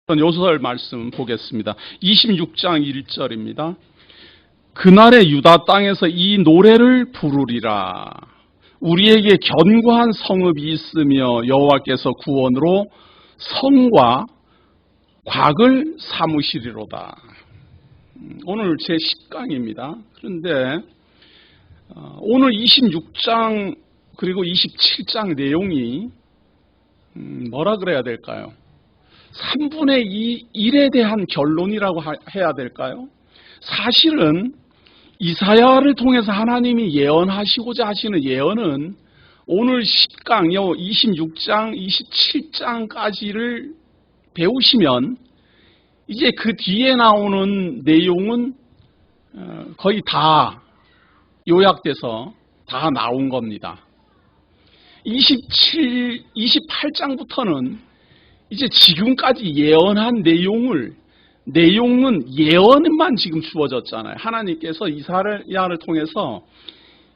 요소설 말씀 보겠습니다. 26장 1절입니다. 그날의 유다 땅에서 이 노래를 부르리라. 우리에게 견고한 성읍이 있으며 여호와께서 구원으로 성과 곽을 삼으시리로다. 오늘 제 10강입니다. 그런데 오늘 26장 그리고 27장 내용이 뭐라 그래야 될까요? 3분의 2 일에 대한 결론이라고 해야 될까요? 사실은 이사야를 통해서 하나님이 예언하시고자 하시는 예언은 오늘 10강요 26장 27장까지를 배우시면 이제 그 뒤에 나오는 내용은 거의 다 요약돼서 다 나온 겁니다. 28장부터는 이제 지금까지 예언한 내용은 예언만 지금 주어졌잖아요. 하나님께서 이사야를 통해서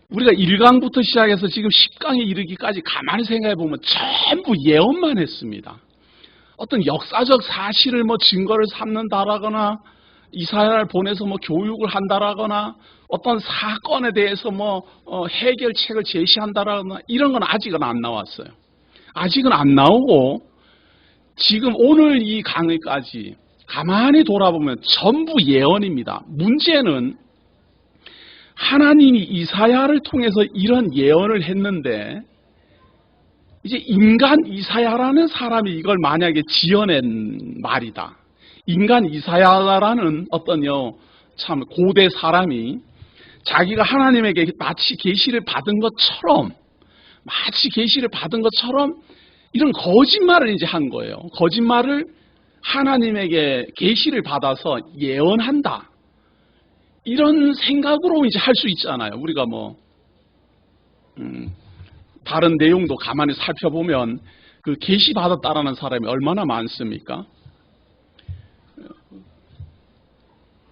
우리가 1강부터 시작해서 지금 10강에 이르기까지 가만히 생각해 보면 전부 예언만 했습니다. 어떤 역사적 사실을 증거를 삼는다라거나 이사야를 보내서 교육을 한다라거나 어떤 사건에 대해서 해결책을 제시한다라거나 이런 건 아직은 안 나왔어요. 아직은 안 나오고 지금 오늘 이 강의까지 가만히 돌아보면 전부 예언입니다. 문제는 하나님이 이사야를 통해서 이런 예언을 했는데 이제 인간 이사야라는 사람이 이걸 만약에 지어낸 말이다. 인간 이사야라는 어떤 참 고대 사람이 자기가 하나님에게 마치 계시를 받은 것처럼 이런 거짓말을 이제 한 거예요. 거짓말을 하나님에게 계시를 받아서 예언한다. 이런 생각으로 이제 할 수 있잖아요. 우리가 다른 내용도 가만히 살펴보면 그 계시 받았다라는 사람이 얼마나 많습니까?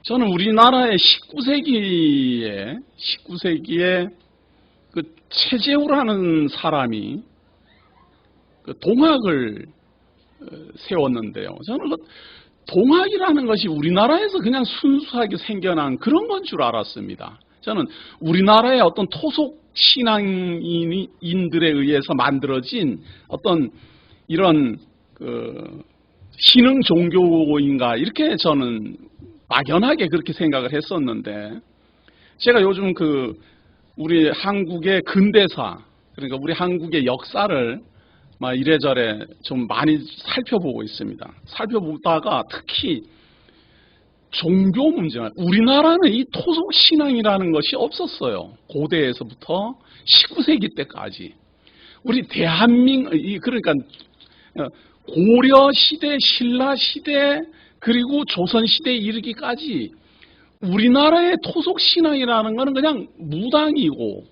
저는 우리나라의 19세기에 그 최재우라는 사람이 그 동학을 세웠는데요. 저는 그 동학이라는 것이 우리나라에서 그냥 순수하게 생겨난 그런 건 줄 알았습니다. 저는 우리나라의 어떤 토속 신앙인들에 의해서 만들어진 어떤 이런 그 신흥 종교인가 이렇게 저는 막연하게 그렇게 생각을 했었는데 제가 요즘 우리 한국의 근대사 그러니까 우리 한국의 역사를 이래저래 좀 많이 살펴보고 있습니다. 살펴보다가 특히 종교 문제, 우리나라는 이 토속 신앙이라는 것이 없었어요. 고대에서부터 19세기 때까지. 우리 그러니까 고려 시대, 신라 시대, 그리고 조선 시대에 이르기까지 우리나라의 토속 신앙이라는 것은 그냥 무당이고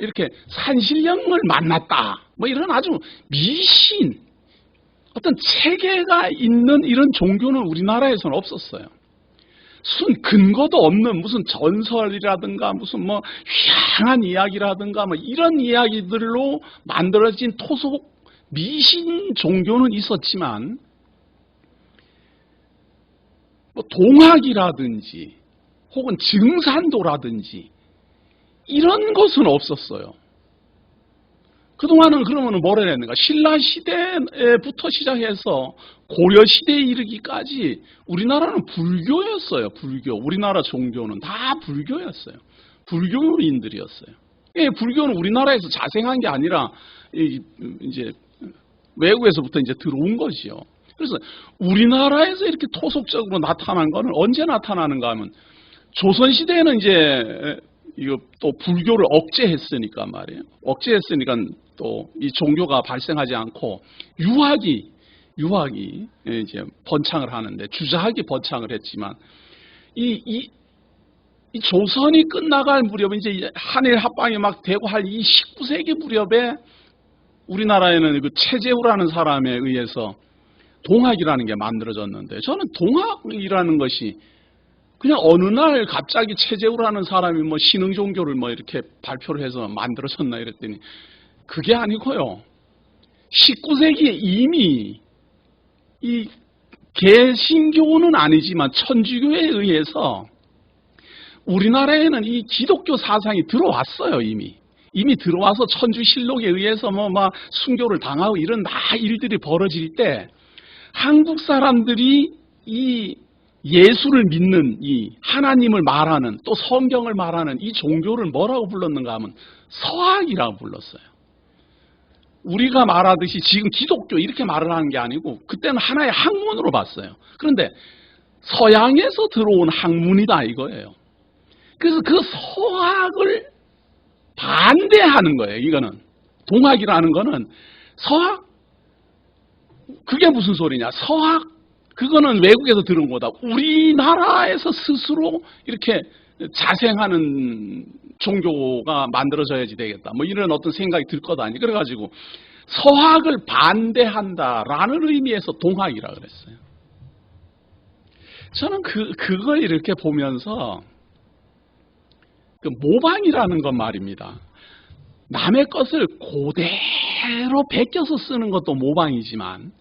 이렇게 산신령을 만났다. 이런 아주 미신, 어떤 체계가 있는 이런 종교는 우리나라에서는 없었어요. 무슨 근거도 없는 무슨 전설이라든가 무슨 희한한 이야기라든가 이런 이야기들로 만들어진 토속 미신 종교는 있었지만 동학이라든지 혹은 증산도라든지 이런 것은 없었어요. 그동안은 그러면 뭐라 했는가? 신라 시대부터 시작해서 고려 시대에 이르기까지 우리나라는 불교였어요. 불교. 우리나라 종교는 다 불교였어요. 불교인들이었어요. 불교는 우리나라에서 자생한 게 아니라 이제 외국에서부터 이제 들어온 것이요. 그래서 우리나라에서 이렇게 토속적으로 나타난 거는 언제 나타나는가 하면 조선 시대에는 이제 이거 또 불교를 억제했으니까 말이에요. 억제했으니까 또 이 종교가 발생하지 않고 유학이 이제 번창을 하는데 주자학이 번창을 했지만 이 조선이 끝나갈 무렵에 이제 한일 합방이 막 되고 할 이 19세기 무렵에 우리나라에는 그 최재우라는 사람에 의해서 동학이라는 게 만들어졌는데 저는 동학이라는 것이 그냥 어느 날 갑자기 최재우라는 사람이 신흥 종교를 이렇게 발표를 해서 만들어졌나 이랬더니 그게 아니고요. 19세기에 이미 이 개신교는 아니지만 천주교에 의해서 우리나라에는 이 기독교 사상이 들어왔어요. 이미 들어와서 천주실록에 의해서 막 순교를 당하고 이런 일들이 벌어질 때 한국 사람들이 이 예수를 믿는 이 하나님을 말하는 또 성경을 말하는 이 종교를 뭐라고 불렀는가 하면 서학이라고 불렀어요. 우리가 말하듯이 지금 기독교 이렇게 말을 하는 게 아니고 그때는 하나의 학문으로 봤어요. 그런데 서양에서 들어온 학문이다 이거예요. 그래서 그 서학을 반대하는 거예요. 이거는 동학이라는 거는 서학 그게 무슨 소리냐? 서학 그거는 외국에서 들은 거다. 우리나라에서 스스로 이렇게 자생하는 종교가 만들어져야지 되겠다. 뭐 이런 어떤 생각이 들 거다 아니. 그래가지고 서학을 반대한다라는 의미에서 동학이라 그랬어요. 저는 그걸 이렇게 보면서 그 모방이라는 건 말입니다. 남의 것을 그대로 베껴서 쓰는 것도 모방이지만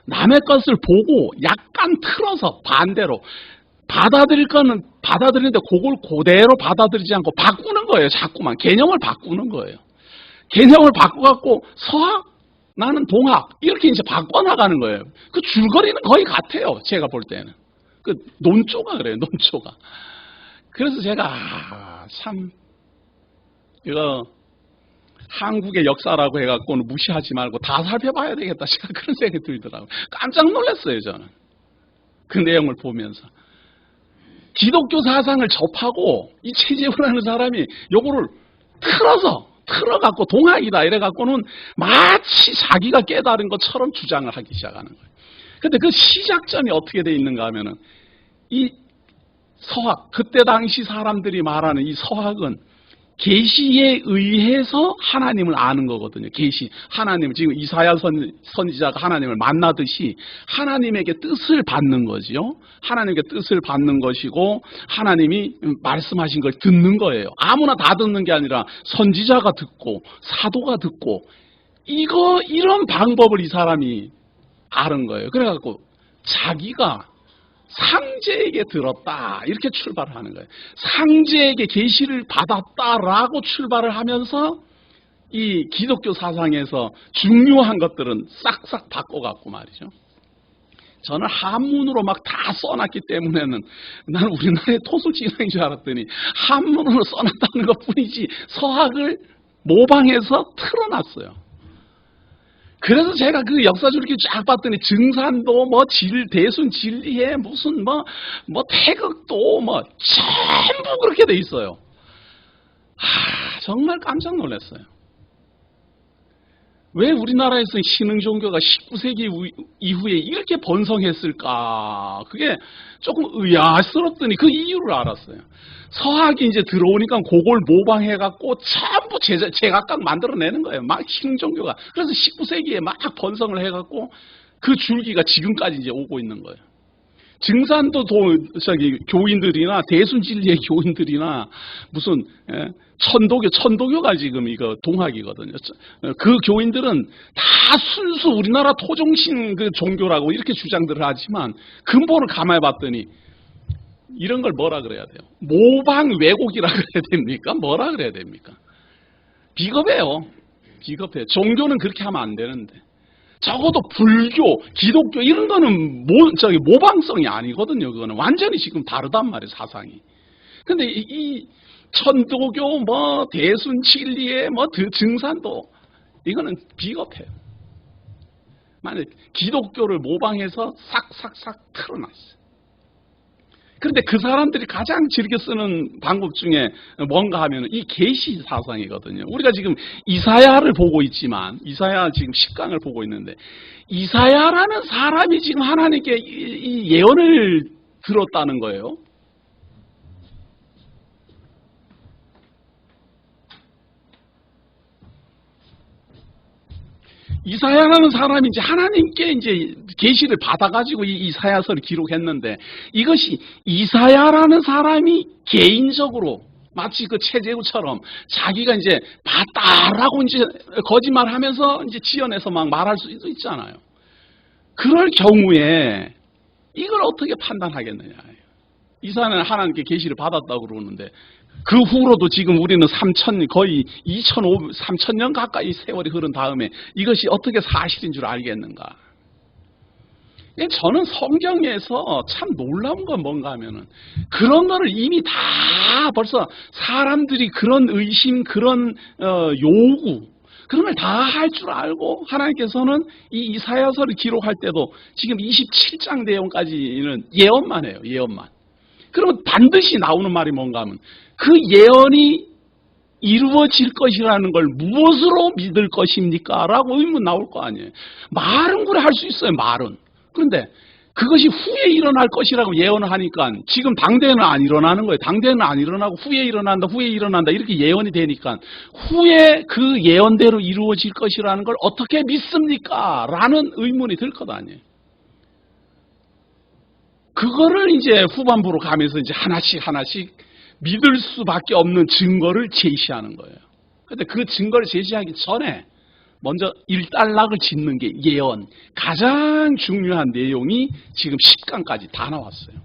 남의 것을 보고 약간 틀어서 반대로 받아들일 거는 받아들이는데 그걸 그대로 받아들이지 않고 바꾸는 거예요. 자꾸만 개념을 바꾸는 거예요. 개념을 바꿔갖고 서학 나는 동학 이렇게 이제 바꿔나가는 거예요. 그 줄거리는 거의 같아요. 제가 볼 때는 그 논조가 그래요. 논조가. 그래서 제가 참 이거 한국의 역사라고 해갖고는 무시하지 말고 다 살펴봐야 되겠다. 제가 그런 생각이 들더라고요. 깜짝 놀랐어요, 저는. 그 내용을 보면서. 기독교 사상을 접하고 이 최재훈이라는 사람이 요거를 틀어갖고 동학이다 이래갖고는 마치 자기가 깨달은 것처럼 주장을 하기 시작하는 거예요. 근데 그 시작점이 어떻게 돼 있는가 하면은 이 서학, 그때 당시 사람들이 말하는 이 서학은 계시에 의해서 하나님을 아는 거거든요. 계시, 하나님을 지금 이사야 선지자가 하나님을 만나듯이 하나님에게 뜻을 받는 거지요. 하나님께 뜻을 받는 것이고 하나님이 말씀하신 걸 듣는 거예요. 아무나 다 듣는 게 아니라 선지자가 듣고 사도가 듣고 이런 방법을 이 사람이 아는 거예요. 그래갖고 자기가 상제에게 들었다 이렇게 출발을 하는 거예요. 상제에게 계시를 받았다라고 출발을 하면서 이 기독교 사상에서 중요한 것들은 싹싹 바꿔갖고 말이죠. 저는 한문으로 막 다 써놨기 때문에는 나는 우리나라의 토술진흥인 줄 알았더니 한문으로 써놨다는 것뿐이지 서학을 모방해서 틀어놨어요. 그래서 제가 그 역사줄 이렇게 쫙 봤더니 증산도 대순 진리에 무슨 태극도 전부 그렇게 돼 있어요. 정말 깜짝 놀랐어요. 왜 우리나라에서 신흥 종교가 19세기 이후에 이렇게 번성했을까? 그게 조금 의아스럽더니 그 이유를 알았어요. 서학이 이제 들어오니까 그걸 모방해갖고 전부 제각각 만들어내는 거예요. 막 신흥 종교가. 그래서 19세기에 막 번성을 해갖고 그 줄기가 지금까지 이제 오고 있는 거예요. 증산도 교인들이나 대순진리의 교인들이나 무슨 천도교가 지금 이거 동학이거든요. 그 교인들은 다 순수 우리나라 토종신 그 종교라고 이렇게 주장들을 하지만 근본을 가만히 봤더니 이런 걸 뭐라 그래야 돼요? 모방 왜곡이라 그래야 됩니까? 뭐라 그래야 됩니까? 비겁해요. 비겁해요. 종교는 그렇게 하면 안 되는데. 적어도 불교, 기독교 이런 거는 모방성이 아니거든요. 그거는 완전히 지금 다르단 말이에요, 사상이. 근데 이 천도교, 대순진리의 증산도 이거는 비겁해요. 만약 기독교를 모방해서 싹싹싹 틀어놨어요. 그런데 그 사람들이 가장 즐겨 쓰는 방법 중에 뭔가 하면 이 계시 사상이거든요. 우리가 지금 이사야를 보고 있지만 이사야 지금 10강을 보고 있는데 이사야라는 사람이 지금 하나님께 이 예언을 들었다는 거예요. 이사야라는 사람이 이제 하나님께 이제 계시를 받아가지고 이 이사야서를 기록했는데 이것이 이사야라는 사람이 개인적으로 마치 그 최재우처럼 자기가 이제 봤다라고 이제 거짓말하면서 이제 지어내서 막 말할 수도 있잖아요. 그럴 경우에 이걸 어떻게 판단하겠느냐. 이사야는 하나님께 계시를 받았다고 그러는데 그 후로도 지금 우리는 거의 3,000년 가까이 세월이 흐른 다음에 이것이 어떻게 사실인 줄 알겠는가. 저는 성경에서 참 놀라운 건 뭔가 하면은 그런 거를 이미 다 벌써 사람들이 그런 의심, 그런 요구, 그런 걸 다 할 줄 알고 하나님께서는 이 이사야서를 기록할 때도 지금 27장 내용까지는 예언만 해요. 예언만. 그러면 반드시 나오는 말이 뭔가 하면 그 예언이 이루어질 것이라는 걸 무엇으로 믿을 것입니까? 라고 의문 나올 거 아니에요. 말은 그래 할 수 있어요. 말은. 그런데 그것이 후에 일어날 것이라고 예언을 하니까 지금 당대에는 안 일어나는 거예요. 당대에는 안 일어나고 후에 일어난다, 후에 일어난다 이렇게 예언이 되니까 후에 그 예언대로 이루어질 것이라는 걸 어떻게 믿습니까? 라는 의문이 들 것 아니에요. 그거를 이제 후반부로 가면서 이제 하나씩 믿을 수밖에 없는 증거를 제시하는 거예요. 그런데 그 증거를 제시하기 전에 먼저 일단락을 짓는 게 예언. 가장 중요한 내용이 지금 10강까지 다 나왔어요.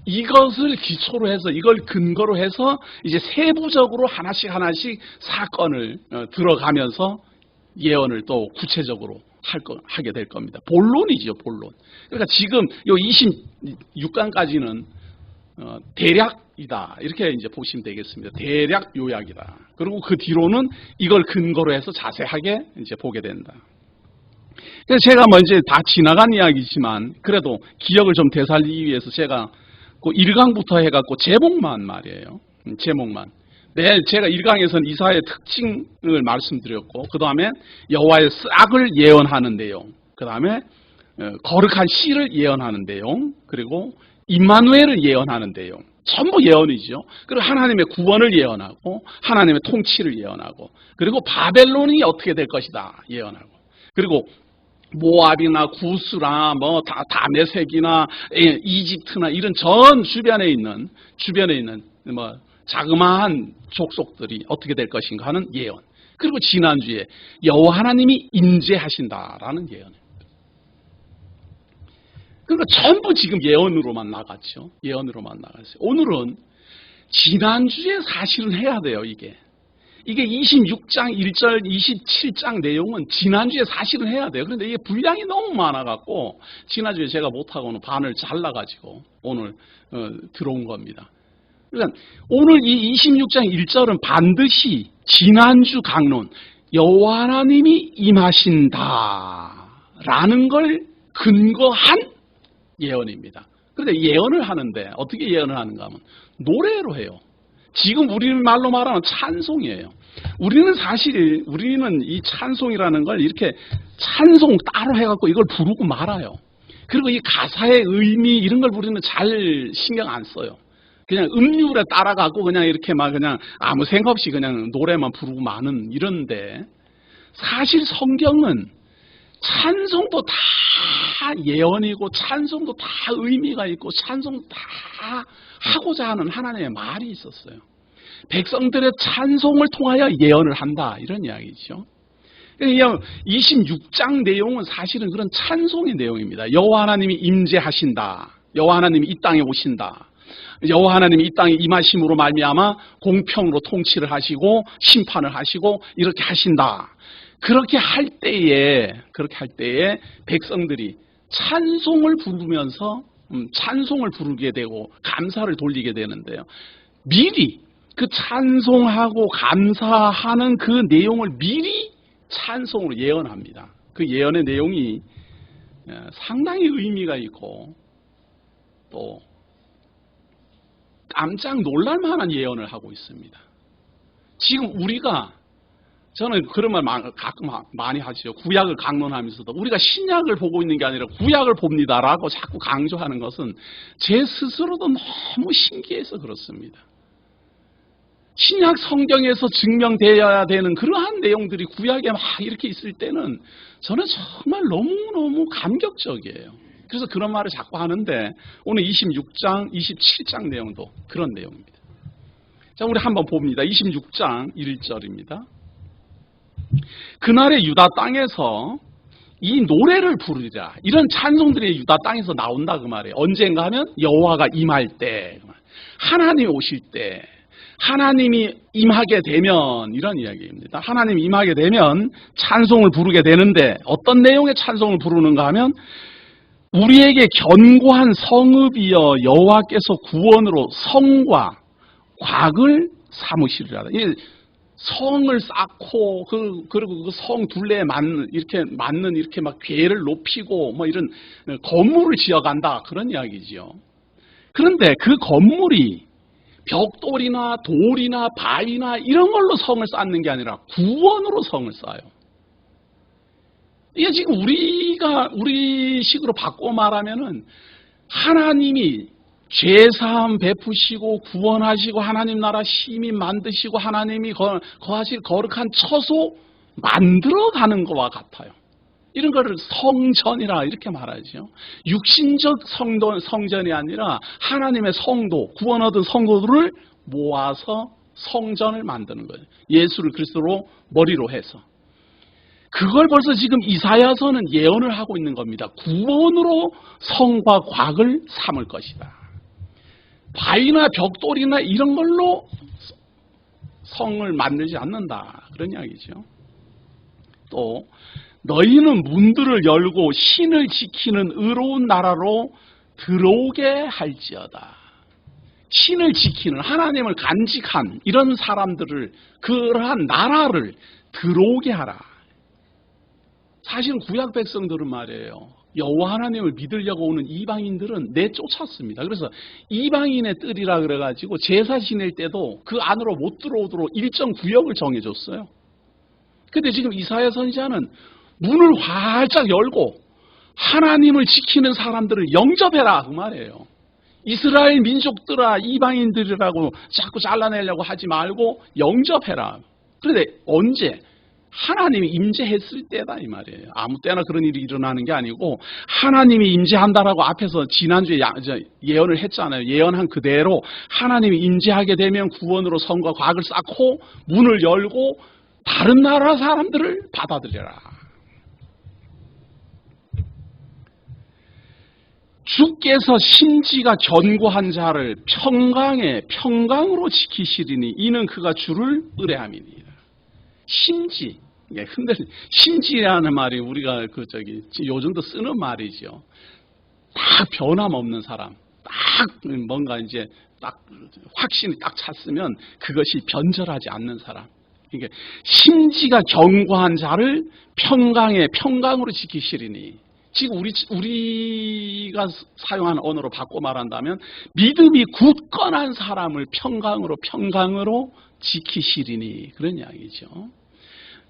이것을 기초로 해서 이걸 근거로 해서 이제 세부적으로 하나씩 사건을 들어가면서 예언을 또 구체적으로 하게 될 겁니다. 본론이죠, 본론. 그러니까 지금 요 26강까지는 대략이다. 이렇게 이제 보시면 되겠습니다. 대략 요약이다. 그리고 그 뒤로는 이걸 근거로 해서 자세하게 이제 보게 된다. 그래서 제가 먼저 다 지나간 이야기지만 그래도 기억을 좀 되살리기 위해서 제가 그 1강부터 해갖고 제목만 말이에요. 제목만. 제가 1강에서는 이사야의 특징을 말씀드렸고 그 다음에 여호와의 싹을 예언하는 내용, 그 다음에 거룩한 씨를 예언하는 내용, 그리고 임마누엘을 예언하는 내용, 전부 예언이죠. 그리고 하나님의 구원을 예언하고 하나님의 통치를 예언하고 그리고 바벨론이 어떻게 될 것이다 예언하고 그리고 모압이나 구스나 뭐 다메섹이나 이집트나 이런 전 주변에 있는 뭐 자그마한 족속들이 어떻게 될 것인가 하는 예언. 그리고 지난주에 여호와 하나님이 임재하신다라는 예언입니다. 그러니까 전부 지금 예언으로만 나갔죠. 예언으로만 나갔어요. 오늘은 지난주에 사실은 해야 돼요. 이게 26장 1절 27장 내용은 지난주에 사실은 해야 돼요. 그런데 이게 분량이 너무 많아갖고 지난주에 제가 못하고는 반을 잘라가지고 오늘 들어온 겁니다. 그러니까 오늘 이 26장 1절은 반드시 지난주 강론 여호와 하나님이 임하신다라는 걸 근거한 예언입니다. 그런데 예언을 하는데 어떻게 예언을 하는가 하면 노래로 해요. 지금 우리는 말로 말하면 찬송이에요. 우리는 이 찬송이라는 걸 이렇게 찬송 따로 해갖고 이걸 부르고 말아요. 그리고 이 가사의 의미 이런 걸 우리는 잘 신경 안 써요. 그냥 음률에 따라가고 그냥 이렇게 막 그냥 아무 생각 없이 그냥 노래만 부르고 마는 이런데 사실 성경은 찬송도 다 예언이고 찬송도 다 의미가 있고 찬송 다 하고자 하는 하나님의 말이 있었어요. 백성들의 찬송을 통하여 예언을 한다 이런 이야기죠. 26장 내용은 사실은 그런 찬송의 내용입니다. 여호와 하나님이 임재하신다. 여호와 하나님이 이 땅에 오신다. 여호와 하나님이 이 땅에 임하심으로 말미암아 공평으로 통치를 하시고 심판을 하시고 이렇게 하신다. 그렇게 할 때에 백성들이 찬송을 부르면서 찬송을 부르게 되고 감사를 돌리게 되는데요. 미리 그 찬송하고 감사하는 그 내용을 미리 찬송으로 예언합니다. 그 예언의 내용이 상당히 의미가 있고 또 깜짝 놀랄 만한 예언을 하고 있습니다. 지금 우리가 저는 그런 말 가끔 많이 하죠. 구약을 강론하면서도 우리가 신약을 보고 있는 게 아니라 구약을 봅니다라고 자꾸 강조하는 것은 제 스스로도 너무 신기해서 그렇습니다. 신약 성경에서 증명되어야 되는 그러한 내용들이 구약에 막 이렇게 있을 때는 저는 정말 너무너무 감격적이에요. 그래서 그런 말을 자꾸 하는데 오늘 26장, 27장 내용도 그런 내용입니다. 자, 우리 한번 봅니다. 26장 1절입니다. 그날의 유다 땅에서 이 노래를 부르리라. 이런 찬송들이 유다 땅에서 나온다 그 말이에요. 언젠가 하면 여호와가 임할 때, 하나님이 오실 때, 하나님이 임하게 되면, 이런 이야기입니다. 하나님이 임하게 되면 찬송을 부르게 되는데 어떤 내용의 찬송을 부르는가 하면 우리에게 견고한 성읍이여 여호와께서 구원으로 성과 곽을 삼으시리라. 성을 쌓고 그리고 그 성 둘레에 맞는 이렇게 막 궤를 높이고 뭐 이런 건물을 지어간다 그런 이야기지요. 그런데 그 건물이 벽돌이나 돌이나 바위나 이런 걸로 성을 쌓는 게 아니라 구원으로 성을 쌓아요. 이게 지금 우리 식으로 바꿔 말하면은 하나님이 죄사함 베푸시고 구원하시고 하나님 나라 시민 만드시고 하나님이 거하실 거룩한 처소 만들어가는 것과 같아요. 이런 거를 성전이라 이렇게 말하죠. 육신적 성전이 아니라 하나님의 성도, 구원 얻은 성도들을 모아서 성전을 만드는 거예요. 예수를 그리스도로 머리로 해서. 그걸 벌써 지금 이사야서는 예언을 하고 있는 겁니다. 구원으로 성과 곽을 삼을 것이다. 바위나 벽돌이나 이런 걸로 성을 만들지 않는다. 그런 이야기죠. 또 너희는 문들을 열고 신을 지키는 의로운 나라로 들어오게 할지어다. 신을 지키는, 하나님을 간직한 이런 사람들을, 그러한 나라를 들어오게 하라. 사실은 구약 백성들은 말이에요, 여호와 하나님을 믿으려고 오는 이방인들은 내쫓았습니다. 그래서 이방인의 뜰이라 그래가지고 제사 지낼 때도 그 안으로 못 들어오도록 일정 구역을 정해줬어요. 근데 지금 이사야 선지자는 문을 활짝 열고 하나님을 지키는 사람들을 영접해라 그 말이에요. 이스라엘 민족들아 이방인들이라고 자꾸 잘라내려고 하지 말고 영접해라. 그런데 언제? 하나님이 임재했을 때다 이 말이에요. 아무 때나 그런 일이 일어나는 게 아니고 하나님이 임재한다라고 앞에서 지난주에 예언을 했잖아요. 예언한 그대로 하나님이 임재하게 되면 구원으로 성과 곽을 쌓고 문을 열고 다른 나라 사람들을 받아들여라. 주께서 심지가 견고한 자를 평강으로 지키시리니 이는 그가 주를 의뢰함이니라. 심지, 심지라는 말이 우리가 요즘도 쓰는 말이죠. 딱 변함없는 사람, 딱 뭔가 이제 딱 확신이 딱 찼으면 그것이 변절하지 않는 사람. 그러니까 심지가 견고한 자를 평강으로 지키시리니. 지금 우리가 사용하는 언어로 바꿔 말한다면 믿음이 굳건한 사람을 평강으로 지키시리니 그런 이야기죠.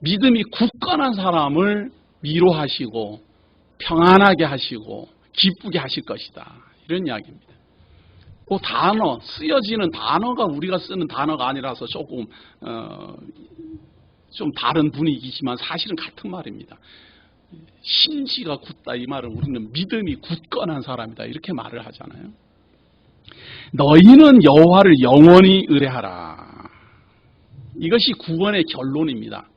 믿음이 굳건한 사람을 위로하시고 평안하게 하시고 기쁘게 하실 것이다. 이런 이야기입니다. 그 단어, 쓰여지는 단어가 우리가 쓰는 단어가 아니라서 조금 좀 다른 분위기지만 사실은 같은 말입니다. 심지가 굳다 이 말은 우리는 믿음이 굳건한 사람이다 이렇게 말을 하잖아요. 너희는 여호와를 영원히 의뢰하라. 이것이 구원의 결론입니다.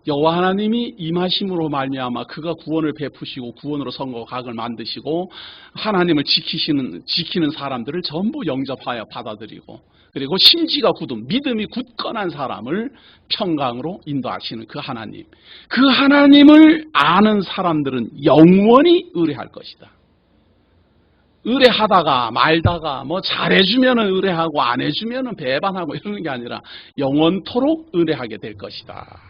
여호와 하나님이 임하심으로 말미암아 그가 구원을 베푸시고 구원으로 성과 곽을 만드시고 하나님을 지키는 사람들을 전부 영접하여 받아들이고 그리고 심지가 굳은 믿음이 굳건한 사람을 평강으로 인도하시는 그 하나님. 그 하나님을 아는 사람들은 영원히 의뢰할 것이다. 의뢰하다가 말다가 뭐 잘해주면 의뢰하고 안 해주면 배반하고 이러는 게 아니라 영원토록 의뢰하게 될 것이다.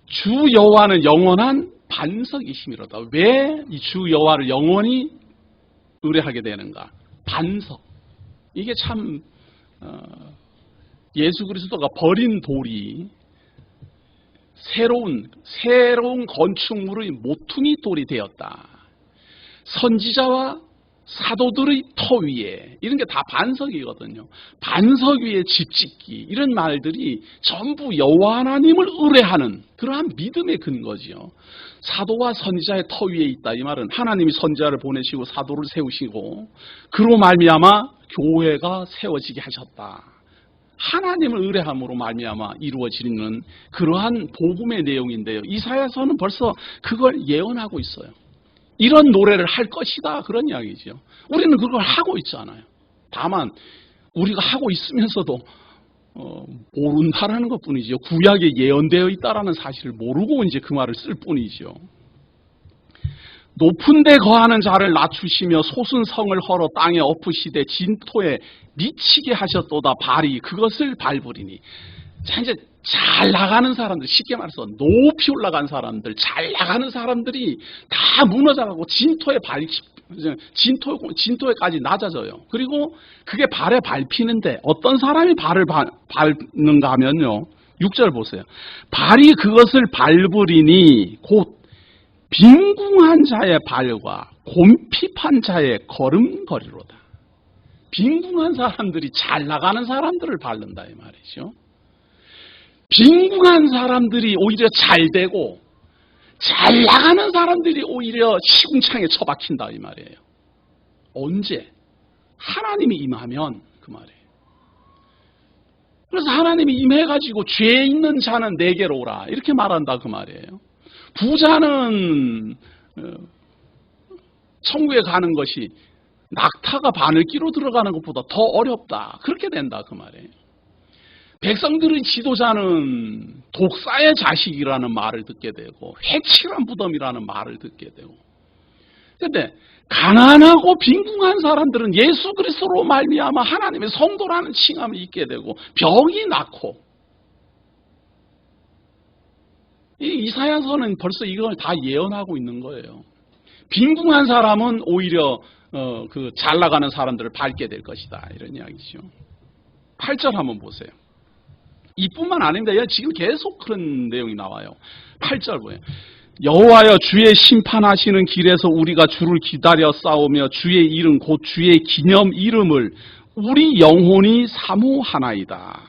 주 여호와는 영원한 반석이시미로다. 왜 이 주 여호와를 영원히 의뢰하게 되는가? 반석. 이게 참 예수 그리스도가 버린 돌이 새로운 건축물의 모퉁이 돌이 되었다. 선지자와 사도들의 터 위에 이런 게 다 반석이거든요. 반석 위에 집 짓기 이런 말들이 전부 여호와 하나님을 의뢰하는 그러한 믿음의 근거지요. 사도와 선지자의 터 위에 있다 이 말은 하나님이 선지자를 보내시고 사도를 세우시고 그로 말미암아 교회가 세워지게 하셨다. 하나님을 의뢰함으로 말미암아 이루어지는 그러한 복음의 내용인데요. 이사야서는 벌써 그걸 예언하고 있어요. 이런 노래를 할 것이다, 그런 이야기죠. 우리는 그걸 하고 있잖아요. 다만 우리가 하고 있으면서도 모른다라는 것뿐이죠. 구약에 예언되어 있다라는 사실을 모르고 이제 그 말을 쓸 뿐이죠. 높은 데 거하는 자를 낮추시며 솟은 성을 헐어 땅에 엎으시되 진토에 미치게 하셨도다. 발이 그것을 밟으리니. 자, 이제 잘 나가는 사람들, 쉽게 말해서 높이 올라간 사람들, 잘 나가는 사람들이 다 무너져가고 진토에까지 낮아져요. 그리고 그게 발에 밟히는데 어떤 사람이 발을 밟는가 하면요, 6절 보세요. 발이 그것을 밟으리니 곧 빈궁한 자의 발과 곰핍한 자의 걸음걸이로다. 빈궁한 사람들이 잘 나가는 사람들을 밟는다 이 말이죠. 빈궁한 사람들이 오히려 잘 되고 잘 나가는 사람들이 오히려 시궁창에 처박힌다 이 말이에요. 언제? 하나님이 임하면 그 말이에요. 그래서 하나님이 임해가지고 죄 있는 자는 내게로 오라 이렇게 말한다 그 말이에요. 부자는 천국에 가는 것이 낙타가 바늘기로 들어가는 것보다 더 어렵다 그렇게 된다 그 말이에요. 백성들의 지도자는 독사의 자식이라는 말을 듣게 되고 해칠한 무덤이라는 말을 듣게 되고, 그런데 가난하고 빈궁한 사람들은 예수 그리스도로 말미암아 하나님의 성도라는 칭함을 잊게 되고 병이 낫고, 이 이사야서는 벌써 이걸 다 예언하고 있는 거예요. 빈궁한 사람은 오히려 그 잘 나가는 사람들을 밟게 될 것이다 이런 이야기죠. 8절 한번 보세요. 이뿐만 아닙니다. 지금 계속 그런 내용이 나와요. 8절 보여요. 여호와여 주의 심판하시는 길에서 우리가 주를 기다려 싸우며 주의 이름 곧 주의 기념 이름을 우리 영혼이 사모하나이다.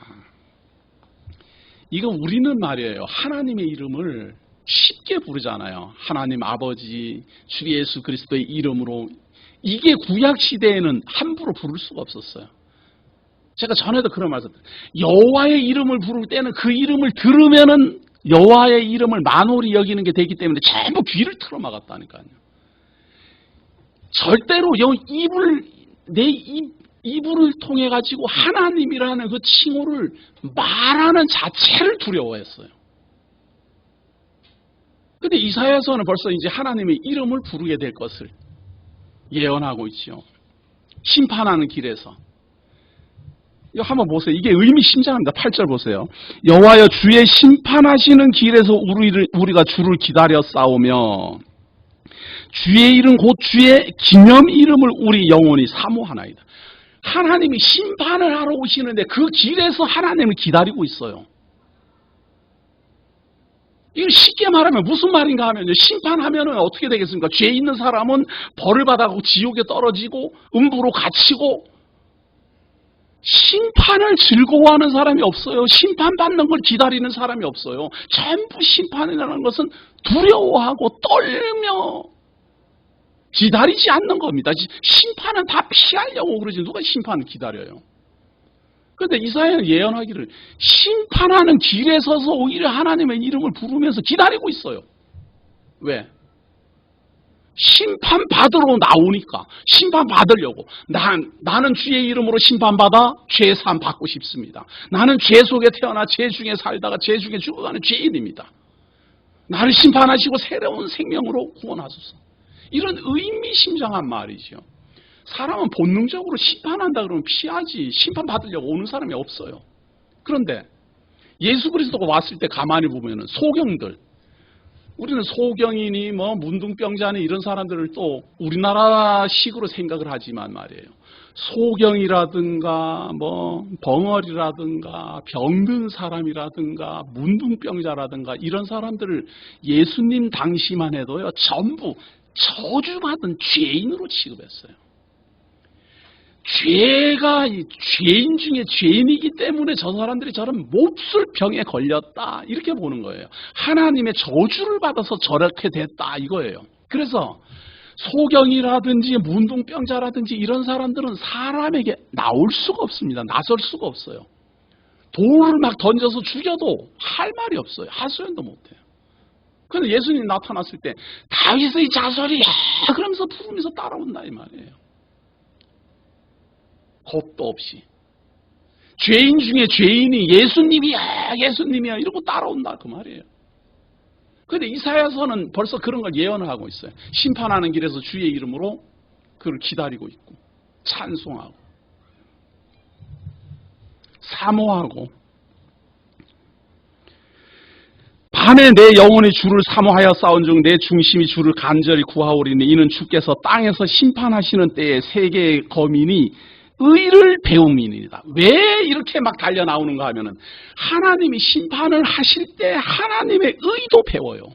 이거 우리는 말이에요. 하나님의 이름을 쉽게 부르잖아요. 하나님 아버지 주 예수 그리스도의 이름으로. 이게 구약 시대에는 함부로 부를 수가 없었어요. 제가 전에도 그런 말씀드렸어요. 여호와의 이름을 부를 때는 그 이름을 들으면은 여호와의 이름을 만홀히 여기는 게 되기 때문에 전부 귀를 틀어막았다니까요. 절대로 내 입을 통해 가지고 하나님이라는 그 칭호를 말하는 자체를 두려워했어요. 근데 이사야서는 벌써 이제 하나님의 이름을 부르게 될 것을 예언하고 있죠. 심판하는 길에서. 이거 한번 보세요. 이게 의미심장합니다. 8절 보세요. 여호와여 주의 심판하시는 길에서 우리가 주를 기다려 싸우며 주의 이름 곧 주의 기념 이름을 우리 영혼이 사모하나이다. 하나님이 심판을 하러 오시는데 그 길에서 하나님을 기다리고 있어요. 이걸 쉽게 말하면 무슨 말인가 하면요. 심판하면은 어떻게 되겠습니까? 죄 있는 사람은 벌을 받아고 지옥에 떨어지고 음부로 갇히고, 심판을 즐거워하는 사람이 없어요. 심판받는 걸 기다리는 사람이 없어요. 전부 심판이라는 것은 두려워하고 떨며 기다리지 않는 겁니다. 심판은 다 피하려고 그러지 누가 심판을 기다려요. 그런데 이사야는 예언하기를 심판하는 길에 서서 오히려 하나님의 이름을 부르면서 기다리고 있어요. 왜? 심판받으러 나오니까. 심판받으려고. 나는 주의 이름으로 심판받아 죄 사함 받고 싶습니다. 나는 죄 속에 태어나 죄 중에 살다가 죄 중에 죽어가는 죄인입니다. 나를 심판하시고 새로운 생명으로 구원하소서. 이런 의미심장한 말이죠. 사람은 본능적으로 심판한다 그러면 피하지, 심판받으려고 오는 사람이 없어요. 그런데 예수 그리스도가 왔을 때 가만히 보면은 소경들, 우리는 소경이니 뭐 문둥병자니 이런 사람들을 또 우리나라식으로 생각을 하지만 말이에요. 소경이라든가 뭐 벙어리라든가 병든 사람이라든가 문둥병자라든가 이런 사람들을 예수님 당시만 해도요 전부 저주받은 죄인으로 취급했어요. 죄가 죄인 중에 죄인이기 때문에 저 사람들이 저런 몹쓸 병에 걸렸다 이렇게 보는 거예요. 하나님의 저주를 받아서 저렇게 됐다 이거예요. 그래서 소경이라든지 문둥병자라든지 이런 사람들은 사람에게 나올 수가 없습니다. 나설 수가 없어요. 돌을 막 던져서 죽여도 할 말이 없어요. 하소연도 못해요. 그런데 예수님 나타났을 때 다윗의 자손이야 그러면서 부르면서 따라온다 이 말이에요. 겁도 없이. 죄인 중에 죄인이 예수님이야 예수님이야 이러고 따라온다 그 말이에요. 그런데 이사야서는 벌써 그런 걸 예언을 하고 있어요. 심판하는 길에서 주의 이름으로 그를 기다리고 있고 찬송하고 사모하고 밤에 내 영혼이 주를 사모하여 싸운즉 내 중심이 주를 간절히 구하오리니 이는 주께서 땅에서 심판하시는 때에 세계의 거민이 의를 배움이니이다. 왜 이렇게 막 달려 나오는가 하면은 하나님이 심판을 하실 때 하나님의 의도 배워요.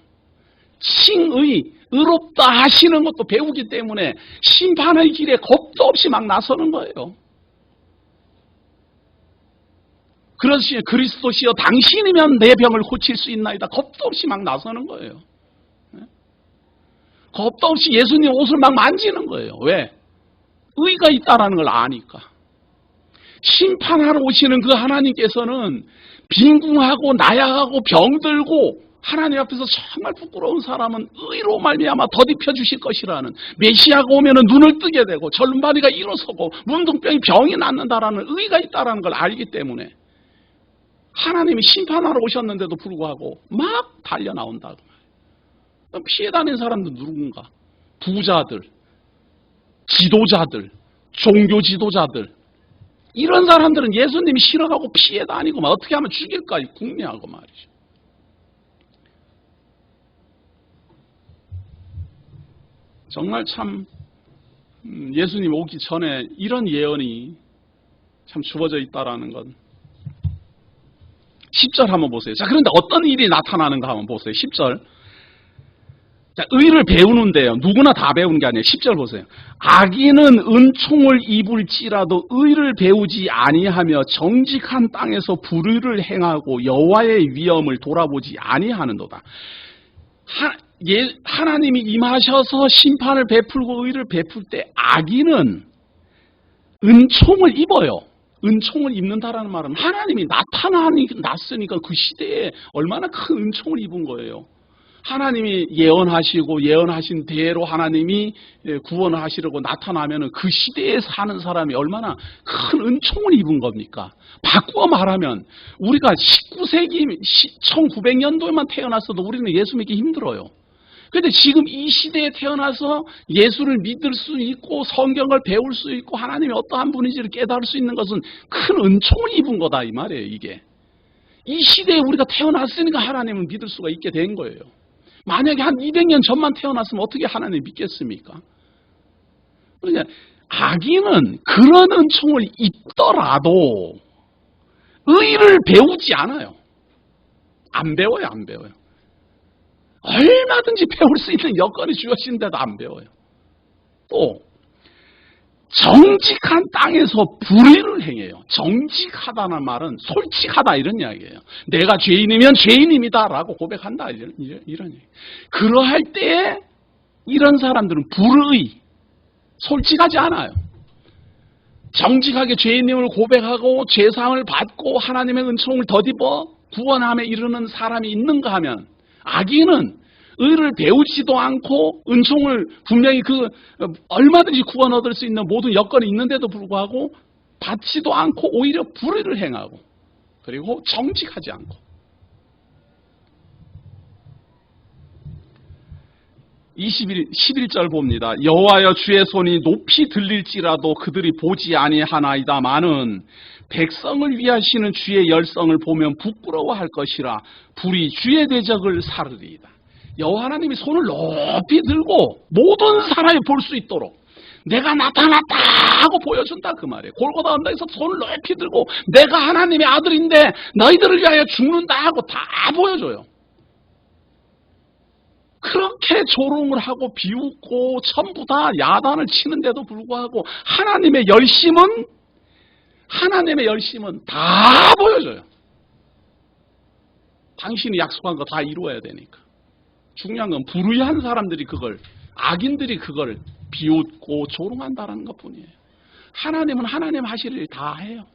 칭의, 의롭다 하시는 것도 배우기 때문에 심판의 길에 겁도 없이 막 나서는 거예요. 그러시 그리스도시여 당신이면 내 병을 고칠 수 있나이다. 겁도 없이 막 나서는 거예요. 겁도 없이 예수님 옷을 막 만지는 거예요. 왜? 의가 있다라는 걸 아니까. 심판하러 오시는 그 하나님께서는 빈궁하고 나약하고 병들고 하나님 앞에서 정말 부끄러운 사람은 의로 말미암아 더딥혀 주실 것이라는, 메시아가 오면은 눈을 뜨게 되고 절름발이가 일어서고 문둥병이 병이 낫는다라는 의가 있다라는 걸 알기 때문에 하나님이 심판하러 오셨는데도 불구하고 막 달려 나온다. 피해 다니는 사람들 누군가? 부자들, 지도자들, 종교 지도자들, 이런 사람들은 예수님이 싫어하고 피해 다니고 막 어떻게 하면 죽일까 궁리하고 말이죠. 정말 참 예수님 오기 전에 이런 예언이 참 주어져 있다라는 건 10절 한번 보세요. 자, 그런데 어떤 일이 나타나는가 한번 보세요. 10절. 자, 의를 배우는데요. 누구나 다 배우는 게 아니에요. 10절 보세요. 악인은 은총을 입을지라도 의를 배우지 아니하며 정직한 땅에서 불의를 행하고 여호와의 위엄을 돌아보지 아니하는도다. 하나님이 임하셔서 심판을 베풀고 의를 베풀 때 악인은 은총을 입어요. 은총을 입는다라는 말은 하나님이 나타났으니까 그 시대에 얼마나 큰 은총을 입은 거예요. 하나님이 예언하시고 예언하신 대로 하나님이 구원을 하시려고 나타나면 그 시대에 사는 사람이 얼마나 큰 은총을 입은 겁니까? 바꾸어 말하면 우리가 19세기 1900년도에만 태어났어도 우리는 예수 믿기 힘들어요. 그런데 지금 이 시대에 태어나서 예수를 믿을 수 있고 성경을 배울 수 있고 하나님이 어떠한 분인지를 깨달을 수 있는 것은 큰 은총을 입은 거다 이 말이에요. 이게 이 시대에 우리가 태어났으니까 하나님을 믿을 수가 있게 된 거예요. 만약에 한 200년 전만 태어났으면 어떻게 하나님을 믿겠습니까? 그러니까 악인은 그런 은총을 입더라도 의를 배우지 않아요. 안 배워요. 안 배워요. 얼마든지 배울 수 있는 여건이 주어진데도 안 배워요. 또 정직한 땅에서 불의를 행해요. 정직하다는 말은 솔직하다 이런 이야기예요. 내가 죄인이면 죄인입니다라고 고백한다 이런 얘기. 그러할 때에 이런 사람들은 불의, 솔직하지 않아요. 정직하게 죄인임을 고백하고 죄사함을 받고 하나님의 은총을 덧입어 구원함에 이르는 사람이 있는가 하면, 악인은 의를 배우지도 않고 은총을 분명히 얼마든지 구원 얻을 수 있는 모든 여건이 있는데도 불구하고 받지도 않고 오히려 불의를 행하고 그리고 정직하지 않고. 11절 봅니다. 여호와여 주의 손이 높이 들릴지라도 그들이 보지 아니하나이다마는 백성을 위하시는 주의 열성을 보면 부끄러워할 것이라 불이 주의 대적을 사르리이다. 여호와 하나님이 손을 높이 들고 모든 사람이 볼 수 있도록 내가 나타났다 하고 보여준다 그 말이에요. 골고다 언덕에서 손을 높이 들고 내가 하나님의 아들인데 너희들을 위하여 죽는다 하고 다 보여줘요. 그렇게 조롱을 하고 비웃고 전부 다 야단을 치는데도 불구하고 하나님의 열심은 다 보여줘요. 당신이 약속한 거 다 이루어야 되니까. 중요한 건 불의한 사람들이 악인들이 그걸 비웃고 조롱한다는 것뿐이에요. 하나님은 하나님 하실 일 다 해요.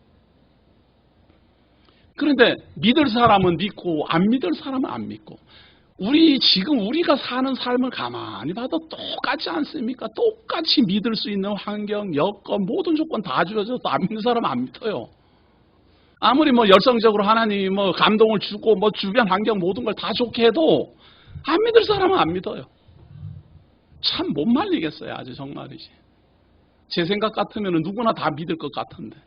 그런데 믿을 사람은 믿고 안 믿을 사람은 안 믿고, 지금 우리가 사는 삶을 가만히 봐도 똑같지 않습니까? 똑같이 믿을 수 있는 환경, 여건, 모든 조건 다 주어져도 안 믿는 사람은 안 믿어요. 아무리 열성적으로 하나님이 감동을 주고 주변 환경 모든 걸 다 좋게 해도 안 믿을 사람은 안 믿어요. 참 못 말리겠어요. 아주 정말이지. 제 생각 같으면 누구나 다 믿을 것 같은데,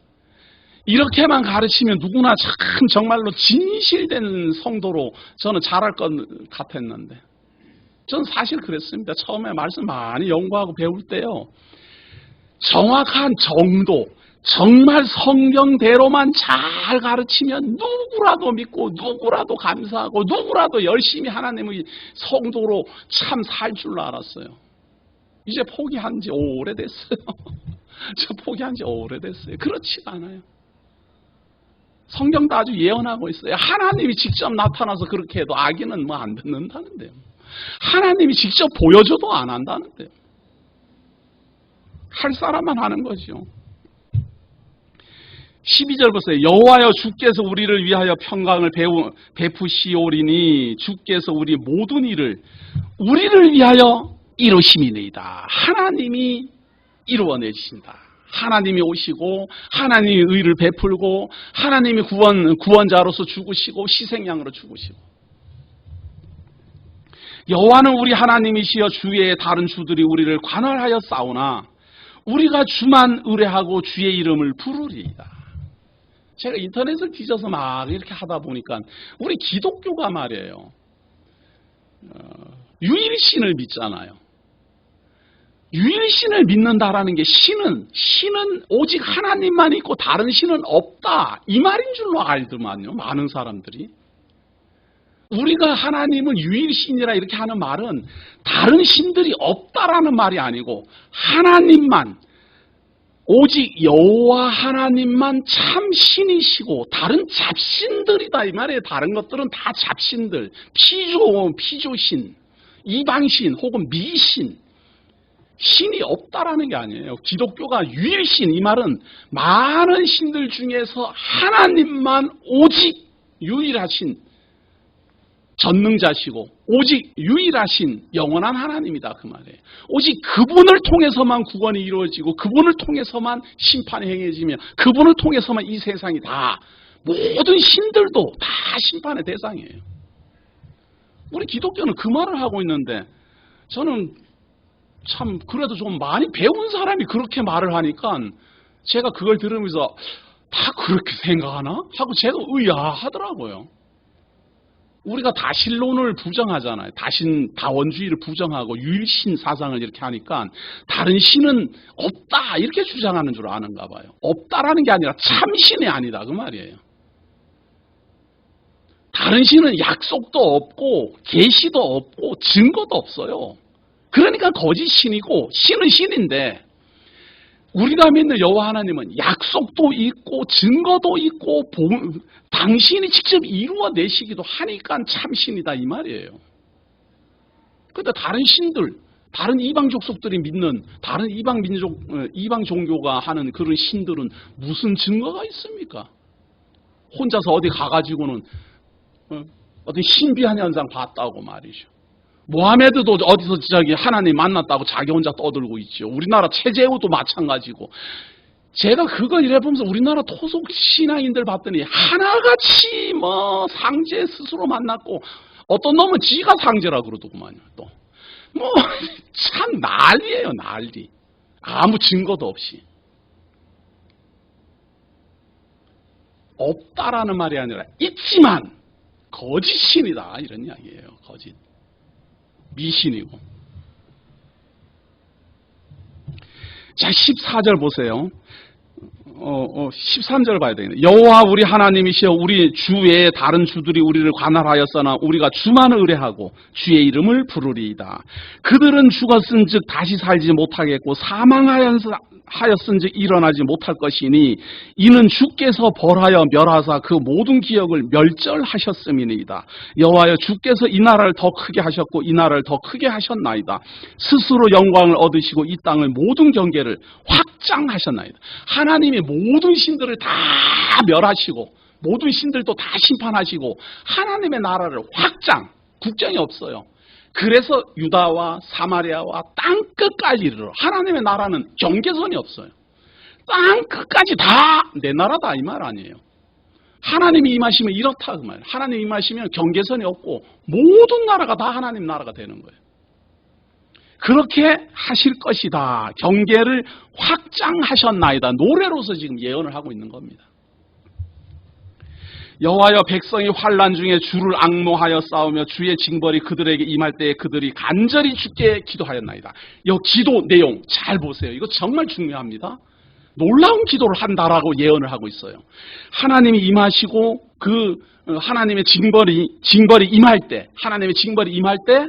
이렇게만 가르치면 누구나 참 정말로 진실된 성도로 저는 자랄 것 같았는데, 저는 사실 그랬습니다. 처음에 말씀 많이 연구하고 배울 때요, 정확한 정도, 정말 성경대로만 잘 가르치면 누구라도 믿고 누구라도 감사하고 누구라도 열심히 하나님의 성도로 참 살 줄 알았어요. 이제 포기한 지 오래됐어요. 저 포기한 지 오래됐어요. 그렇지가 않아요. 성경도 아주 예언하고 있어요. 하나님이 직접 나타나서 그렇게 해도 악인은 안 듣는다는데요. 하나님이 직접 보여줘도 안 한다는데요. 할 사람만 하는 거죠. 12절 보세요. 여호와여 주께서 우리를 위하여 평강을 베푸시오리니 주께서 우리 모든 일을 우리를 위하여 이루심이니이다. 하나님이 이루어내신다. 하나님이 오시고 하나님이 의를 베풀고 하나님이 구원자로서 죽으시고 희생양으로 죽으시고, 여호와는 우리 하나님이시여 주의 다른 주들이 우리를 관할하여 싸우나 우리가 주만 의뢰하고 주의 이름을 부르리이다. 제가 인터넷을 뒤져서 막 이렇게 하다 보니까 우리 기독교가 말이에요, 유일신을 믿잖아요. 유일신을 믿는다라는 게 신은 오직 하나님만 있고 다른 신은 없다, 이 말인 줄로 알더만요. 많은 사람들이. 우리가 하나님은 유일신이라 이렇게 하는 말은 다른 신들이 없다라는 말이 아니고 하나님만, 오직 여호와 하나님만 참 신이시고 다른 잡신들이다 이 말이에요. 다른 것들은 다 잡신들, 피조신, 이방신 혹은 미신, 신이 없다라는 게 아니에요. 기독교가 유일신, 이 말은 많은 신들 중에서 하나님만 오직 유일하신 전능자시고 오직 유일하신 영원한 하나님이다 그 말이에요. 오직 그분을 통해서만 구원이 이루어지고 그분을 통해서만 심판이 행해지며 그분을 통해서만 이 세상이 다, 모든 신들도 다 심판의 대상이에요. 우리 기독교는 그 말을 하고 있는데, 저는 참 그래도 좀 많이 배운 사람이 그렇게 말을 하니까 제가 그걸 들으면서 다 그렇게 생각하나? 하고 제가 의아하더라고요. 우리가 다신론을 부정하잖아요. 다원주의를 부정하고 유일신 사상을 이렇게 하니까 다른 신은 없다 이렇게 주장하는 줄 아는가 봐요. 없다라는 게 아니라 참신이 아니다 그 말이에요. 다른 신은 약속도 없고 계시도 없고 증거도 없어요. 그러니까 거짓 신이고, 신은 신인데 우리가 믿는 여호와 하나님은 약속도 있고 증거도 있고 당신이 직접 이루어내시기도 하니까 참신이다 이 말이에요. 그런데 다른 신들, 다른 이방 족속들이 믿는 다른 이방 종교가 하는 그런 신들은 무슨 증거가 있습니까? 혼자서 어디 가가지고는 어떤 신비한 현상 봤다고 말이죠. 모하메드도 어디서 하나님 만났다고 자기 혼자 떠들고 있죠. 우리나라 최재우도 마찬가지고. 제가 그거 이래보면서 우리나라 토속 신앙인들 봤더니 하나같이 상제 스스로 만났고, 어떤 놈은 지가 상제라 그러더구만요. 또 참 난리예요, 난리. 아무 증거도 없이. 없다라는 말이 아니라 있지만 거짓신이다 이런 이야기예요. 거짓. 미신이고. 자, 14절 보세요. 13절 봐야 되겠네. 여호와 우리 하나님이시여 우리 주 외에 다른 주들이 우리를 관할하였으나 우리가 주만 의뢰하고 주의 이름을 부르리이다. 그들은 죽었은즉 다시 살지 못하겠고 사망하였은즉 일어나지 못할 것이니 이는 주께서 벌하여 멸하사 그 모든 기억을 멸절하셨음이니이다. 여호와여 주께서 이 나라를 더 크게 하셨고 이 나라를 더 크게 하셨나이다. 스스로 영광을 얻으시고 이 땅의 모든 경계를 확장하셨나이다. 하나님이 모든 신들을 다 멸하시고 모든 신들도 다 심판하시고 하나님의 나라를 확장, 국정이 없어요. 그래서 유다와 사마리아와 땅끝까지 이르러 하나님의 나라는 경계선이 없어요. 땅끝까지 다 내 나라다 이 말 아니에요. 하나님이 임하시면 이렇다 그 말. 하나님이 임하시면 경계선이 없고 모든 나라가 다 하나님 나라가 되는 거예요. 그렇게 하실 것이다. 경계를 확장하셨나이다. 노래로서 지금 예언을 하고 있는 겁니다. 여호와여 백성이 환난 중에 주를 앙모하여 싸우며 주의 징벌이 그들에게 임할 때에 그들이 간절히 주께 기도하였나이다. 이 기도 내용 잘 보세요. 이거 정말 중요합니다. 놀라운 기도를 한다라고 예언을 하고 있어요. 하나님이 임하시고 그 하나님의 징벌이 임할 때, 하나님의 징벌이 임할 때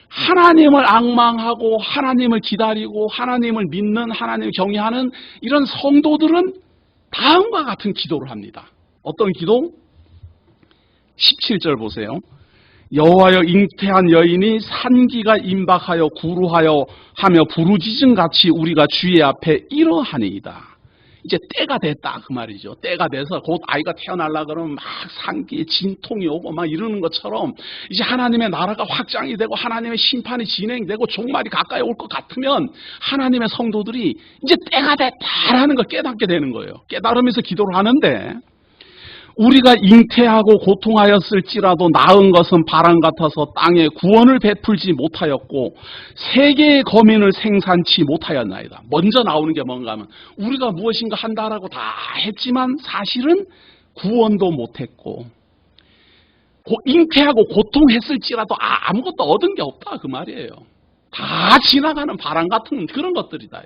하나님을 앙망하고 하나님을 기다리고 하나님을 믿는, 하나님을 경외하는 이런 성도들은 다음과 같은 기도를 합니다. 어떤 기도? 17절 보세요. 여호와여 잉태한 여인이 산기가 임박하여 구루하여 하며 부르짖은 같이 우리가 주의 앞에 이러하니이다. 이제 때가 됐다 그 말이죠. 때가 돼서 곧 아이가 태어나려고 그러면 막 산기에 진통이 오고 막 이러는 것처럼 이제 하나님의 나라가 확장이 되고 하나님의 심판이 진행되고 종말이 가까이 올 것 같으면 하나님의 성도들이 이제 때가 됐다라는 걸 깨닫게 되는 거예요. 깨달으면서 기도를 하는데 우리가 잉태하고 고통하였을지라도 낳은 것은 바람 같아서 땅에 구원을 베풀지 못하였고 세계의 거민을 생산치 못하였나이다. 먼저 나오는 게 뭔가 하면 우리가 무엇인가 한다라고 다 했지만 사실은 구원도 못했고 잉태하고 고통했을지라도 아무것도 얻은 게 없다 그 말이에요. 다 지나가는 바람 같은 그런 것들이다.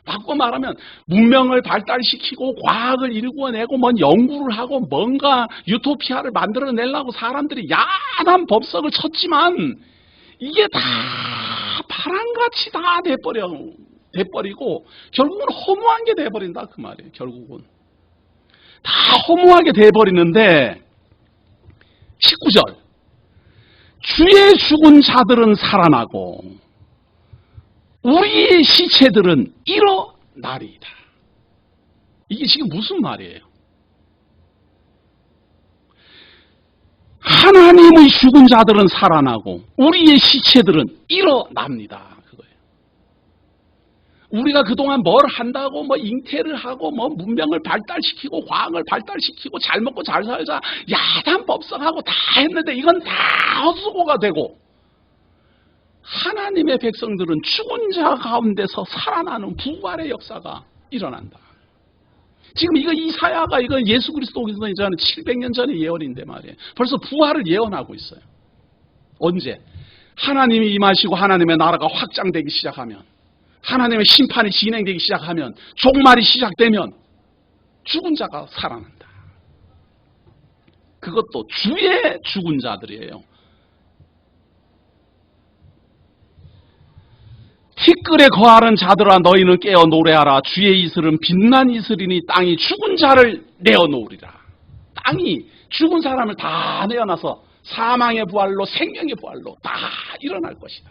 바꿔 말하면 문명을 발달시키고 과학을 일구어내고 뭔 연구를 하고 뭔가 유토피아를 만들어내려고 사람들이 야단 법석을 쳤지만 이게 다 바람같이 다 돼버리고 결국은 허무한 게 돼버린다 그 말이에요. 결국은 다 허무하게 돼버리는데 19절 주의 죽은 자들은 살아나고 우리의 시체들은 일어나리이다. 이게 지금 무슨 말이에요? 하나님의 죽은 자들은 살아나고 우리의 시체들은 일어납니다. 그거예요. 우리가 그동안 뭘 한다고 뭐 잉태를 하고 뭐 문명을 발달시키고 과학을 발달시키고 잘 먹고 잘 살자 야단 법석하고 다 했는데 이건 다 헛수고가 되고 하나님의 백성들은 죽은 자 가운데서 살아나는 부활의 역사가 일어난다. 지금 이거 이사야가 이거 예수 그리스도 오기 전에 700년 전의 예언인데 말이에요. 벌써 부활을 예언하고 있어요. 언제? 하나님이 임하시고 하나님의 나라가 확장되기 시작하면 하나님의 심판이 진행되기 시작하면 종말이 시작되면 죽은 자가 살아난다. 그것도 주의 죽은 자들이에요. 티끌에 거하는 자들아 너희는 깨어 노래하라. 주의 이슬은 빛난 이슬이니 땅이 죽은 자를 내어놓으리라. 땅이 죽은 사람을 다 내어놔서 사망의 부활로 생명의 부활로 다 일어날 것이다.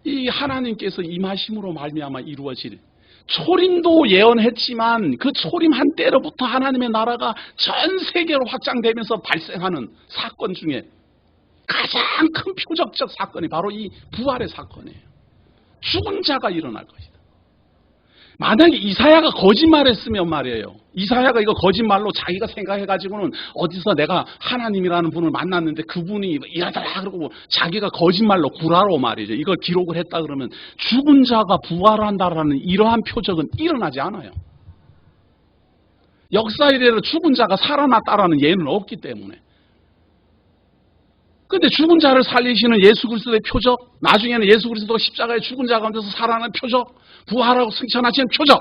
이 하나님께서 임하심으로 말미암아 이루어질 초림도 예언했지만 그 초림 한때로부터 하나님의 나라가 전 세계로 확장되면서 발생하는 사건 중에 가장 큰 표적적 사건이 바로 이 부활의 사건이에요. 죽은 자가 일어날 것이다. 만약에 이사야가 거짓말했으면 말이에요. 이사야가 이거 거짓말로 자기가 생각해가지고는 어디서 내가 하나님이라는 분을 만났는데 그분이 이러더라 그러고 자기가 거짓말로 구라로 말이죠. 이걸 기록을 했다 그러면 죽은 자가 부활한다라는 이러한 표적은 일어나지 않아요. 역사 이래로 죽은 자가 살아났다라는 예는 없기 때문에. 근데 죽은 자를 살리시는 예수 그리스도의 표적, 나중에는 예수 그리스도가 십자가에 죽은 자 가운데서 살아나는 표적, 부활하고 승천하시는 표적,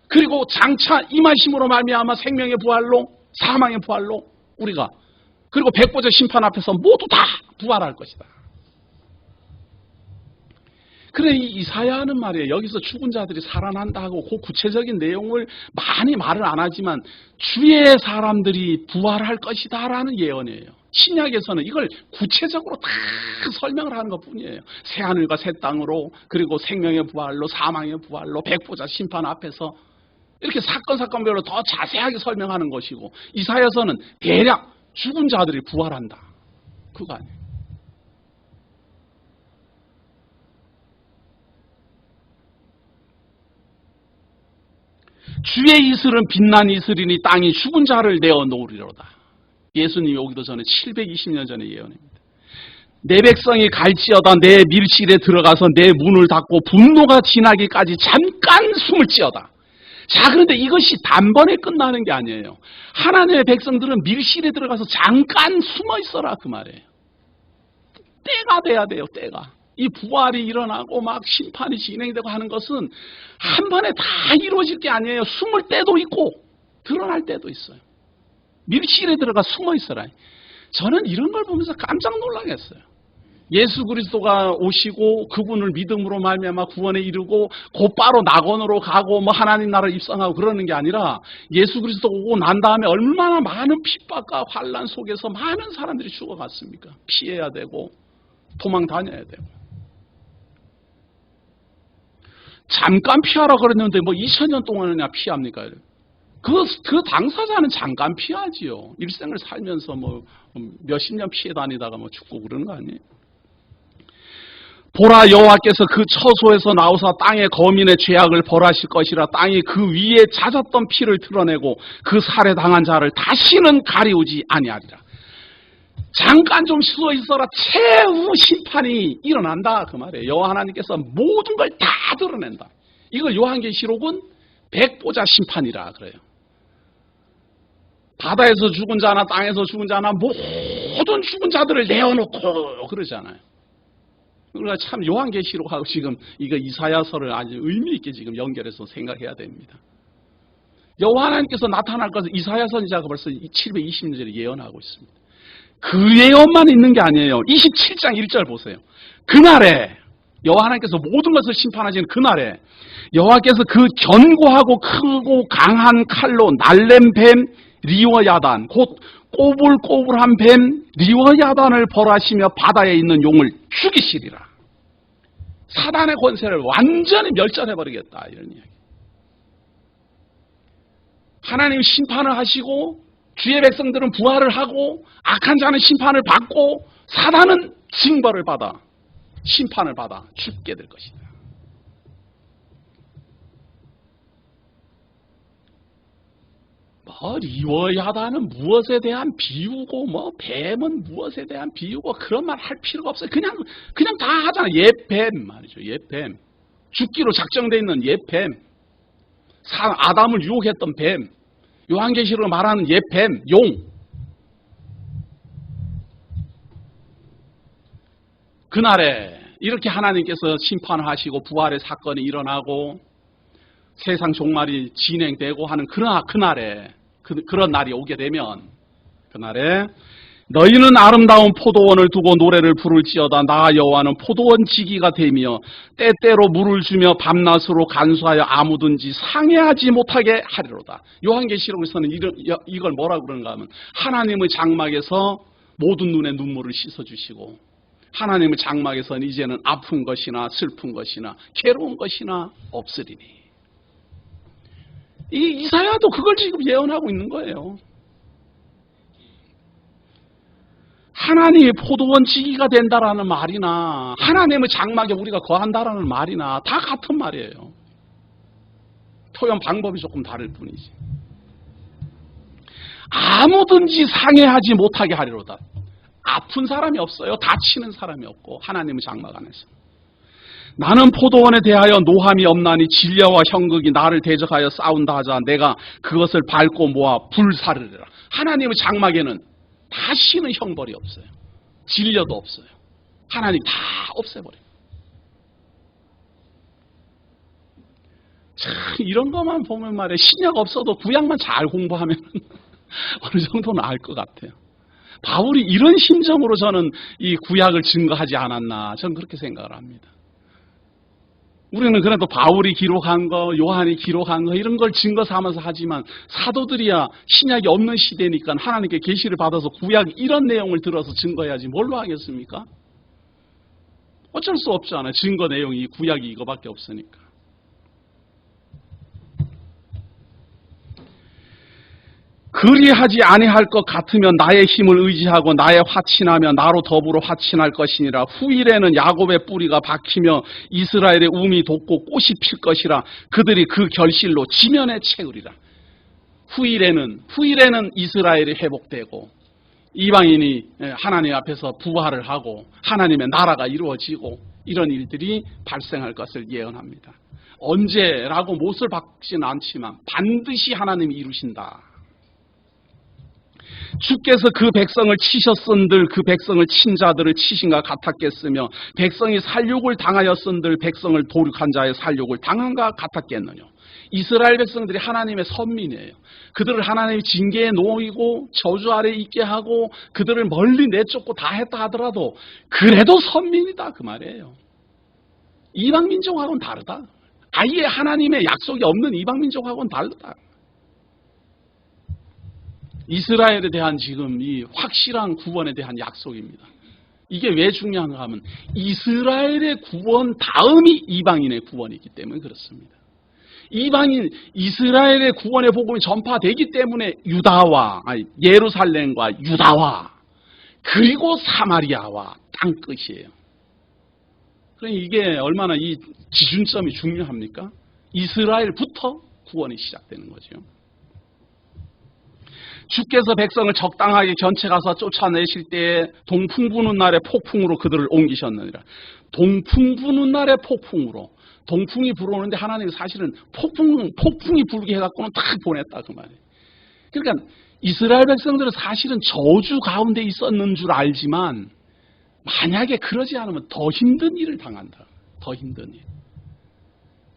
그리고 장차 임하심으로 말미암아 생명의 부활로, 사망의 부활로 우리가, 그리고 백보자 심판 앞에서 모두 다 부활할 것이다. 그래 이 이사야는 말이에요. 여기서 죽은 자들이 살아난다 하고 그 구체적인 내용을 많이 말을 안 하지만 주의 사람들이 부활할 것이다 라는 예언이에요. 신약에서는 이걸 구체적으로 다 설명을 하는 것뿐이에요. 새하늘과 새 땅으로, 그리고 생명의 부활로, 사망의 부활로, 백보자 심판 앞에서 이렇게 사건별로 더 자세하게 설명하는 것이고, 이사야서는 대략 죽은 자들이 부활한다, 그거 아니에요. 주의 이슬은 빛난 이슬이니 땅이 죽은 자를 내어놓으리로다. 예수님이 오기도 전에 720년 전에 예언입니다. 내 백성이 갈지어다 내 밀실에 들어가서 내 문을 닫고 분노가 지나기까지 잠깐 숨을 지어다. 자, 그런데 이것이 단번에 끝나는 게 아니에요. 하나님의 백성들은 밀실에 들어가서 잠깐 숨어 있어라, 그 말이에요. 때가 돼야 돼요, 때가. 이 부활이 일어나고 막 심판이 진행되고 하는 것은 한 번에 다 이루어질 게 아니에요. 숨을 때도 있고 드러날 때도 있어요. 밀실에 들어가 숨어 있어라. 저는 이런 걸 보면서 깜짝 놀라겠어요. 예수 그리스도가 오시고 그분을 믿음으로 말미암아 구원에 이르고 곧바로 낙원으로 가고 뭐 하나님 나라를 입성하고 그러는 게 아니라, 예수 그리스도 오고 난 다음에 얼마나 많은 핍박과 환난 속에서 많은 사람들이 죽어갔습니까? 피해야 되고 도망 다녀야 되고. 잠깐 피하라 그랬는데 뭐 2000년 동안이나 피합니까? 그 당사자는 잠깐 피하지요. 일생을 살면서 뭐 몇십 년 피해 다니다가 뭐 죽고 그러는 거 아니에요? 보라, 여호와께서 그 처소에서 나오사 땅의 거민의 죄악을 벌하실 것이라. 땅이 그 위에 잦았던 피를 드러내고 그 살해당한 자를 다시는 가리우지 아니하리라. 잠깐 좀 쉬어 있어라. 최후 심판이 일어난다, 그 말이에요. 여호와 하나님께서 모든 걸 다 드러낸다. 이걸 요한계시록은 백보자 심판이라 그래요. 바다에서 죽은 자나 땅에서 죽은 자나 모든 죽은 자들을 내어놓고 그러잖아요. 그러니까 참 요한계시록하고 지금 이거 이사야서를 아주 의미 있게 지금 연결해서 생각해야 됩니다. 여호와 하나님께서 나타날 것을 이사야 선지자가 벌써 720년째를 예언하고 있습니다. 그 예언만 있는 게 아니에요. 27장 1절 보세요. 그날에 여호와 하나님께서 모든 것을 심판하시는 그날에 여호와께서 그 견고하고 크고 강한 칼로 날렘 뱀 리워야단, 곧 꼬불꼬불한 뱀 리워야단을 벌하시며 바다에 있는 용을 죽이시리라. 사단의 권세를 완전히 멸절해버리겠다, 이런 이야기. 하나님 심판을 하시고 주의 백성들은 부활을 하고 악한 자는 심판을 받고 사단은 징벌을 받아 심판을 받아 죽게 될 것이다. 뭐 리워야다는 무엇에 대한 비유고 뭐 뱀은 무엇에 대한 비유고 그런 말 할 필요가 없어요. 그냥 다 하잖아. 옛뱀 말이죠. 옛뱀. 죽기로 작정되어 있는 옛뱀. 아담을 유혹했던 뱀. 요한계시록으로 말하는 옛뱀, 용. 그날에 이렇게 하나님께서 심판을 하시고 부활의 사건이 일어나고 세상 종말이 진행되고 하는 그날에 그런 날이 오게 되면, 그날에 너희는 아름다운 포도원을 두고 노래를 부를지어다. 나 여호와는 포도원 지기가 되며 때때로 물을 주며 밤낮으로 간수하여 아무든지 상해하지 못하게 하리로다. 요한계시록에서는 이걸 뭐라고 그러는가 하면, 하나님의 장막에서 모든 눈의 눈물을 씻어주시고 하나님의 장막에서는 이제는 아픈 것이나 슬픈 것이나 괴로운 것이나 없으리니. 이 이사야도 그걸 지금 예언하고 있는 거예요. 하나님이 포도원 지기가 된다라는 말이나 하나님의 장막에 우리가 거한다라는 말이나 다 같은 말이에요. 표현 방법이 조금 다를 뿐이지. 아무든지 상해하지 못하게 하리로다. 아픈 사람이 없어요. 다치는 사람이 없고 하나님의 장막 안에서. 나는 포도원에 대하여 노함이 없나니 진려와 형극이 나를 대적하여 싸운다 하자 내가 그것을 밟고 모아 불사르리라. 하나님의 장막에는 다시는 형벌이 없어요. 진려도 없어요. 하나님 다 없애버려요. 참 이런 것만 보면 말이에요. 신약 없어도 구약만 잘 공부하면 어느 정도는 알 것 같아요. 바울이 이런 심정으로 저는 이 구약을 증거하지 않았나, 저는 그렇게 생각을 합니다. 우리는 그래도 바울이 기록한 거, 요한이 기록한 거 이런 걸 증거 삼아서 하지만 사도들이야 신약이 없는 시대니까 하나님께 계시를 받아서 구약 이런 내용을 들어서 증거해야지 뭘로 하겠습니까? 어쩔 수 없잖아요. 증거 내용이 구약이 이거밖에 없으니까. 그리하지 아니할 것 같으면 나의 힘을 의지하고 나의 화친하며 나로 더불어 화친할 것이니라. 후일에는 야곱의 뿌리가 박히며 이스라엘의 움이 돋고 꽃이 필 것이라. 그들이 그 결실로 지면에 채우리라. 후일에는 이스라엘이 회복되고 이방인이 하나님 앞에서 부활을 하고 하나님의 나라가 이루어지고 이런 일들이 발생할 것을 예언합니다. 언제라고 못을 박지는 않지만 반드시 하나님이 이루신다. 주께서 그 백성을 치셨은들 그 백성을 친 자들을 치신가 같았겠으며 백성이 살육을 당하였은들 백성을 도륙한 자의 살육을 당한가 같았겠느냐. 이스라엘 백성들이 하나님의 선민이에요. 그들을 하나님이 징계에 놓이고 저주 아래 있게 하고 그들을 멀리 내쫓고 다 했다 하더라도 그래도 선민이다 그 말이에요. 이방 민족하고는 다르다. 아예 하나님의 약속이 없는 이방 민족하고는 다르다. 이스라엘에 대한 지금 이 확실한 구원에 대한 약속입니다. 이게 왜 중요한가 하면 이스라엘의 구원 다음이 이방인의 구원이기 때문에 그렇습니다. 이스라엘의 구원의 복음이 전파되기 때문에 예루살렘과 유다와 그리고 사마리아와 땅끝이에요. 그러니까 이게 얼마나 이 기준점이 중요합니까? 이스라엘부터 구원이 시작되는 거죠. 주께서 백성을 적당하게 견책하사 쫓아내실 때에 동풍 부는 날에 폭풍으로 그들을 옮기셨느니라. 동풍 부는 날에 폭풍으로. 동풍이 불어오는데 하나님이 사실은 폭풍이 불게 해갖고는 딱 보냈다 그 말이에요. 그러니까 이스라엘 백성들은 사실은 저주 가운데 있었는 줄 알지만 만약에 그러지 않으면 더 힘든 일을 당한다. 더 힘든 일.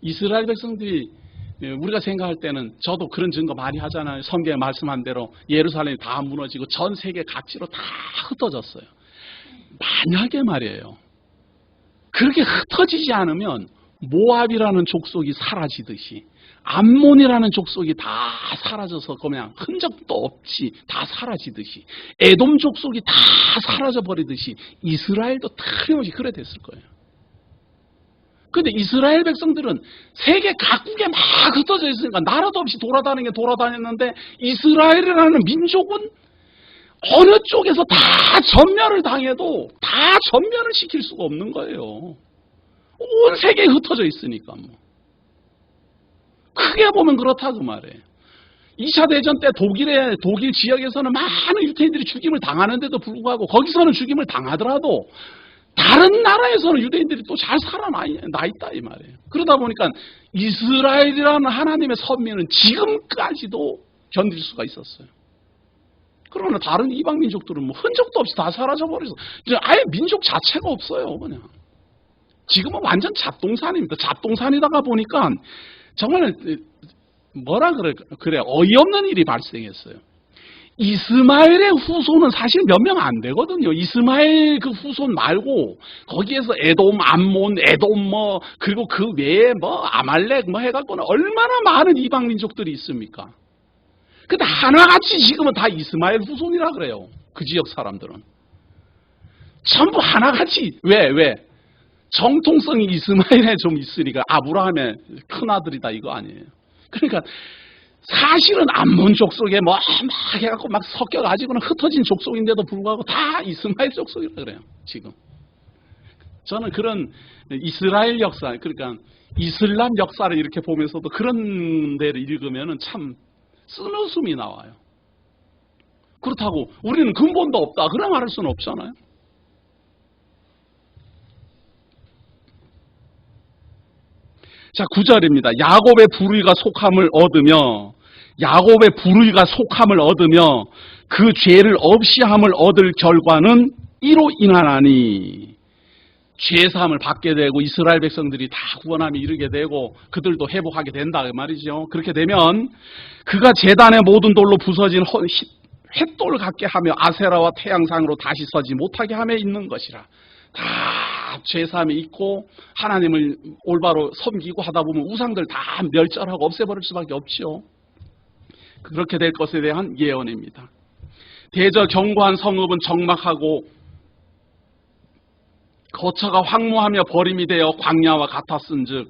이스라엘 백성들이 우리가 생각할 때는 저도 그런 증거 많이 하잖아요. 성경에 말씀한 대로 예루살렘이 다 무너지고 전 세계 각지로 다 흩어졌어요. 만약에 말이에요. 그렇게 흩어지지 않으면 모압이라는 족속이 사라지듯이 암몬이라는 족속이 다 사라져서 그냥 흔적도 없이 다 사라지듯이 에돔 족속이 다 사라져 버리듯이 이스라엘도 틀림없이 그래 됐을 거예요. 그런데 이스라엘 백성들은 세계 각국에 막 흩어져 있으니까 나라도 없이 돌아다녔는데 이스라엘이라는 민족은 어느 쪽에서 다 전멸을 당해도 다 전멸을 시킬 수가 없는 거예요. 온 세계에 흩어져 있으니까 뭐. 크게 보면 그렇다 그 말이에요. 2차 대전 때 독일 지역에서는 많은 유대인들이 죽임을 당하는데도 불구하고 거기서는 죽임을 당하더라도 다른 나라에서는 유대인들이 또 잘 살아나 있다 이 말이에요. 그러다 보니까 이스라엘이라는 하나님의 선민은 지금까지도 견딜 수가 있었어요. 그러나 다른 이방 민족들은 뭐 흔적도 없이 다 사라져버려서 아예 민족 자체가 없어요. 그냥 지금은 완전 잡동산입니다. 잡동산이다가 보니까 정말 뭐라 그래 어이없는 일이 발생했어요. 이스마엘의 후손은 사실 몇 명 안 되거든요. 이스마엘 그 후손 말고 거기에서 에돔, 암몬, 에돔 그리고 그 외에 아말렉 해갖고는 얼마나 많은 이방 민족들이 있습니까? 근데 하나같이 지금은 다 이스마엘 후손이라 그래요. 그 지역 사람들은 전부 하나같이 왜? 정통성이 이스마엘에 좀 있으니까 아브라함의 큰아들이다 이거 아니에요. 그러니까 사실은 암몬 족속에 막 해갖고 막 섞여가지고는 흩어진 족속인데도 불구하고 다 이스마엘 족속이라 그래요. 지금 저는 그런 이스라엘 역사, 그러니까 이슬람 역사를 이렇게 보면서도 그런 데를 읽으면은 참 쓴웃음이 나와요. 그렇다고 우리는 근본도 없다 그런 말할 수는 없잖아요. 자, 9절입니다. 야곱의 불의가 속함을 얻으며 그 죄를 없이 함을 얻을 결과는 이로 인하나니. 죄사함을 받게 되고 이스라엘 백성들이 다 구원함에 이르게 되고 그들도 회복하게 된다 그 말이죠. 그렇게 되면 그가 제단의 모든 돌로 부서진 횃돌 같게 하며 아세라와 태양상으로 다시 서지 못하게 함에 있는 것이라. 다 죄사함이 있고 하나님을 올바로 섬기고 하다 보면 우상들 다 멸절하고 없애버릴 수밖에 없죠. 그렇게 될 것에 대한 예언입니다. 대저 견고한 성읍은 적막하고 거처가 황무하며 버림이 되어 광야와 같았은즉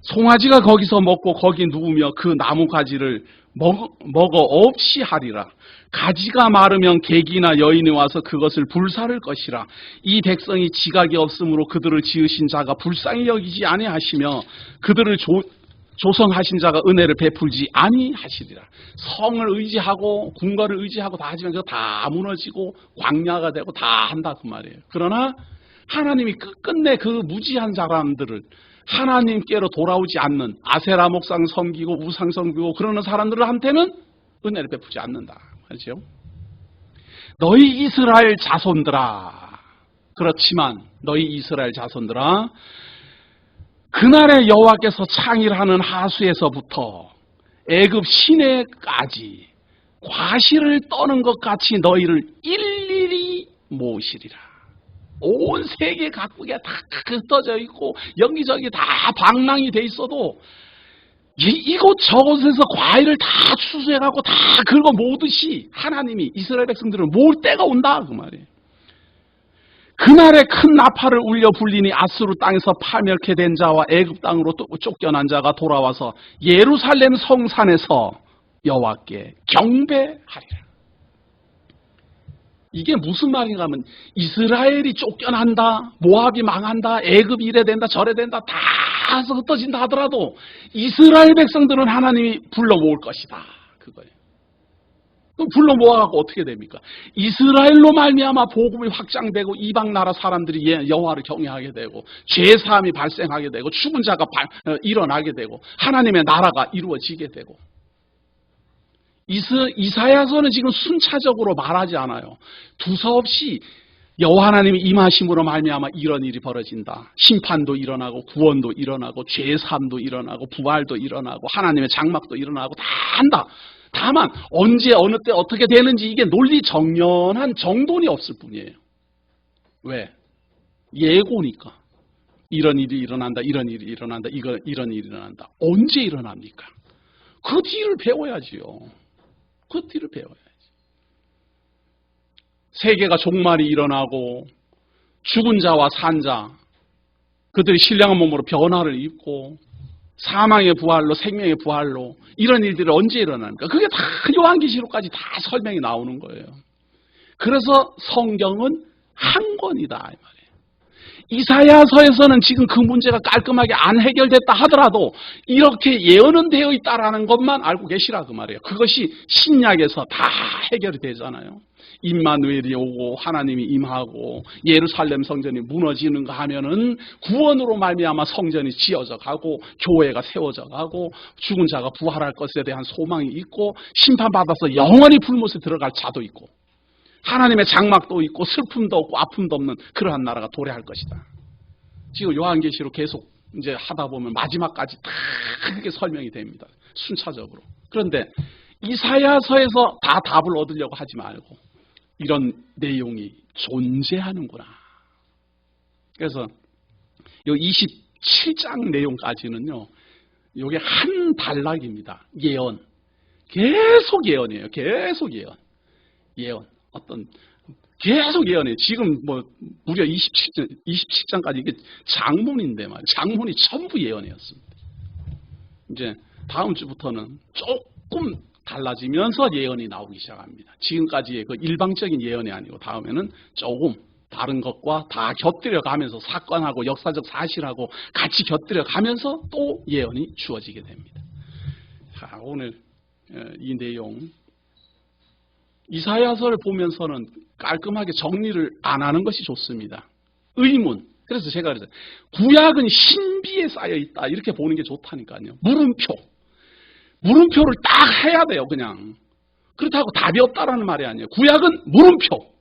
송아지가 거기서 먹고 거기 누우며 그 나무 가지를 먹어 없이 하리라. 가지가 마르면 객이나 여인이 와서 그것을 불사를 것이라. 이 백성이 지각이 없으므로 그들을 지으신 자가 불쌍히 여기지 아니하시며 그들을 조성하신 자가 은혜를 베풀지 아니하시리라. 성을 의지하고 궁궐을 의지하고 다 하지만 그거 다 무너지고 광야가 되고 다 한다 그 말이에요. 그러나 하나님이 끝끝내 그 무지한 사람들을 하나님께로 돌아오지 않는 아세라 목상 섬기고 우상 섬기고 그러는 사람들한테는 은혜를 베푸지 않는다. 그렇죠? 너희 이스라엘 자손들아. 그렇지만 너희 이스라엘 자손들아, 그날의 여호와께서 창일하는 하수에서부터 애굽 시내까지 과실을 떠는 것 같이 너희를 일일이 모으시리라. 온 세계 각국에 다 흩어져 있고 여기저기 다 방랑이 돼 있어도 이곳 저곳에서 과일을 다 추수해갖고 다 긁어 모으듯이 하나님이 이스라엘 백성들을 모을 때가 온다 그 말이에요. 그날에 큰 나팔을 울려 불리니 아수르 땅에서 파멸케 된 자와 애굽 땅으로 쫓겨난 자가 돌아와서 예루살렘 성산에서 여호와께 경배하리라. 이게 무슨 말인가 하면 이스라엘이 쫓겨난다, 모압이 망한다, 애굽이 이래 된다 저래 된다 다 흩어진다 하더라도 이스라엘 백성들은 하나님이 불러 모을 것이다 그거예요. 그럼 불러 모아갖고 어떻게 됩니까? 이스라엘로 말미암아 복음이 확장되고 이방 나라 사람들이 여호와를 경외하게 되고 죄사함이 발생하게 되고 죽은 자가 일어나게 되고 하나님의 나라가 이루어지게 되고. 이사야서는 지금 순차적으로 말하지 않아요. 두서없이 여호와 하나님이 임하심으로 말미암아 이런 일이 벌어진다. 심판도 일어나고 구원도 일어나고 죄사함도 일어나고 부활도 일어나고 하나님의 장막도 일어나고 다 한다. 다만 언제 어느 때 어떻게 되는지 이게 논리 정연한 정돈이 없을 뿐이에요. 왜? 예고니까. 이런 일이 일어난다. 이런 일이 일어난다. 이런 일이 일어난다. 언제 일어납니까? 그 뒤를 배워야지요. 그 뒤를 배워야지. 세계가 종말이 일어나고 죽은 자와 산 자, 그들이 신령한 몸으로 변화를 입고 사망의 부활로 생명의 부활로 이런 일들이 언제 일어납니까? 그게 다 요한계시록까지 다 설명이 나오는 거예요. 그래서 성경은 한 권이다 이 말이에요. 이사야서에서는 지금 그 문제가 깔끔하게 안 해결됐다 하더라도 이렇게 예언은 되어 있다라는 것만 알고 계시라 그 말이에요. 그것이 신약에서 다 해결이 되잖아요. 임마누엘이 오고 하나님이 임하고 예루살렘 성전이 무너지는가 하면은 구원으로 말미암아 성전이 지어져 가고 교회가 세워져 가고 죽은 자가 부활할 것에 대한 소망이 있고 심판받아서 영원히 불못에 들어갈 자도 있고 하나님의 장막도 있고 슬픔도 없고 아픔도 없는 그러한 나라가 도래할 것이다. 지금 요한계시록 계속 이제 하다 보면 마지막까지 다 그렇게 설명이 됩니다. 순차적으로. 그런데 이사야서에서 다 답을 얻으려고 하지 말고 이런 내용이 존재하는구나. 그래서 요 27장 내용까지는요. 이게 한 단락입니다. 예언. 계속 예언이에요. 계속 예언. 예언. 계속 예언해요. 지금 무려 27장까지 이게 장문인데 말이에요. 장문이 전부 예언이었습니다. 이제 다음 주부터는 조금 달라지면서 예언이 나오기 시작합니다. 지금까지의 그 일방적인 예언이 아니고 다음에는 조금 다른 것과 다 곁들여 가면서 사건하고 역사적 사실하고 같이 곁들여 가면서 또 예언이 주어지게 됩니다. 자, 오늘 이 내용 이사야서를 보면서는 깔끔하게 정리를 안 하는 것이 좋습니다. 의문. 그래서 제가 그랬어요. 구약은 신비에 쌓여 있다. 이렇게 보는 게 좋다니까요. 물음표. 물음표를 딱 해야 돼요, 그냥. 그렇다고 답이 없다라는 말이 아니에요. 구약은 물음표.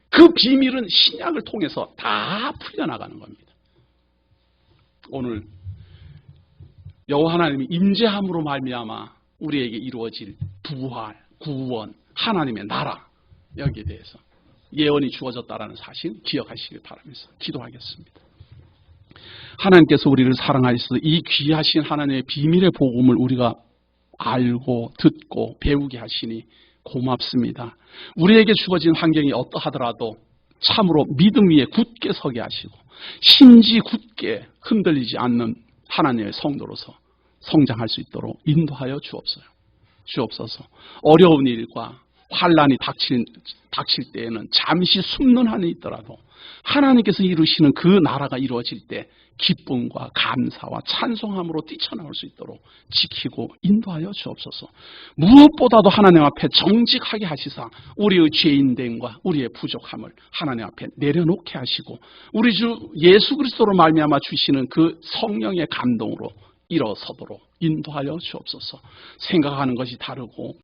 그 비밀은 신약을 통해서 다 풀려나가는 겁니다. 오늘 여호와 하나님이 임재함으로 말미암아 우리에게 이루어질 부활, 구원, 하나님의 나라 여기에 대해서 예언이 주어졌다라는 사실 기억하시길 바라면서 기도하겠습니다. 하나님께서 우리를 사랑하셔서 이 귀하신 하나님의 비밀의 복음을 우리가 알고 듣고 배우게 하시니 고맙습니다. 우리에게 주어진 환경이 어떠하더라도 참으로 믿음 위에 굳게 서게 하시고 심지 굳게 흔들리지 않는 하나님의 성도로서 성장할 수 있도록 인도하여 주옵소서. 주옵소서. 어려운 일과 환란이 닥칠 때에는 잠시 숨는 한이 있더라도 하나님께서 이루시는 그 나라가 이루어질 때 기쁨과 감사와 찬송함으로 뛰쳐나올 수 있도록 지키고 인도하여 주옵소서. 무엇보다도 하나님 앞에 정직하게 하시사 우리의 죄인됨과 우리의 부족함을 하나님 앞에 내려놓게 하시고 우리 주 예수 그리스도로 말미암아 주시는 그 성령의 감동으로 일어서도록 인도하여 주옵소서. 생각하는 것이 다르고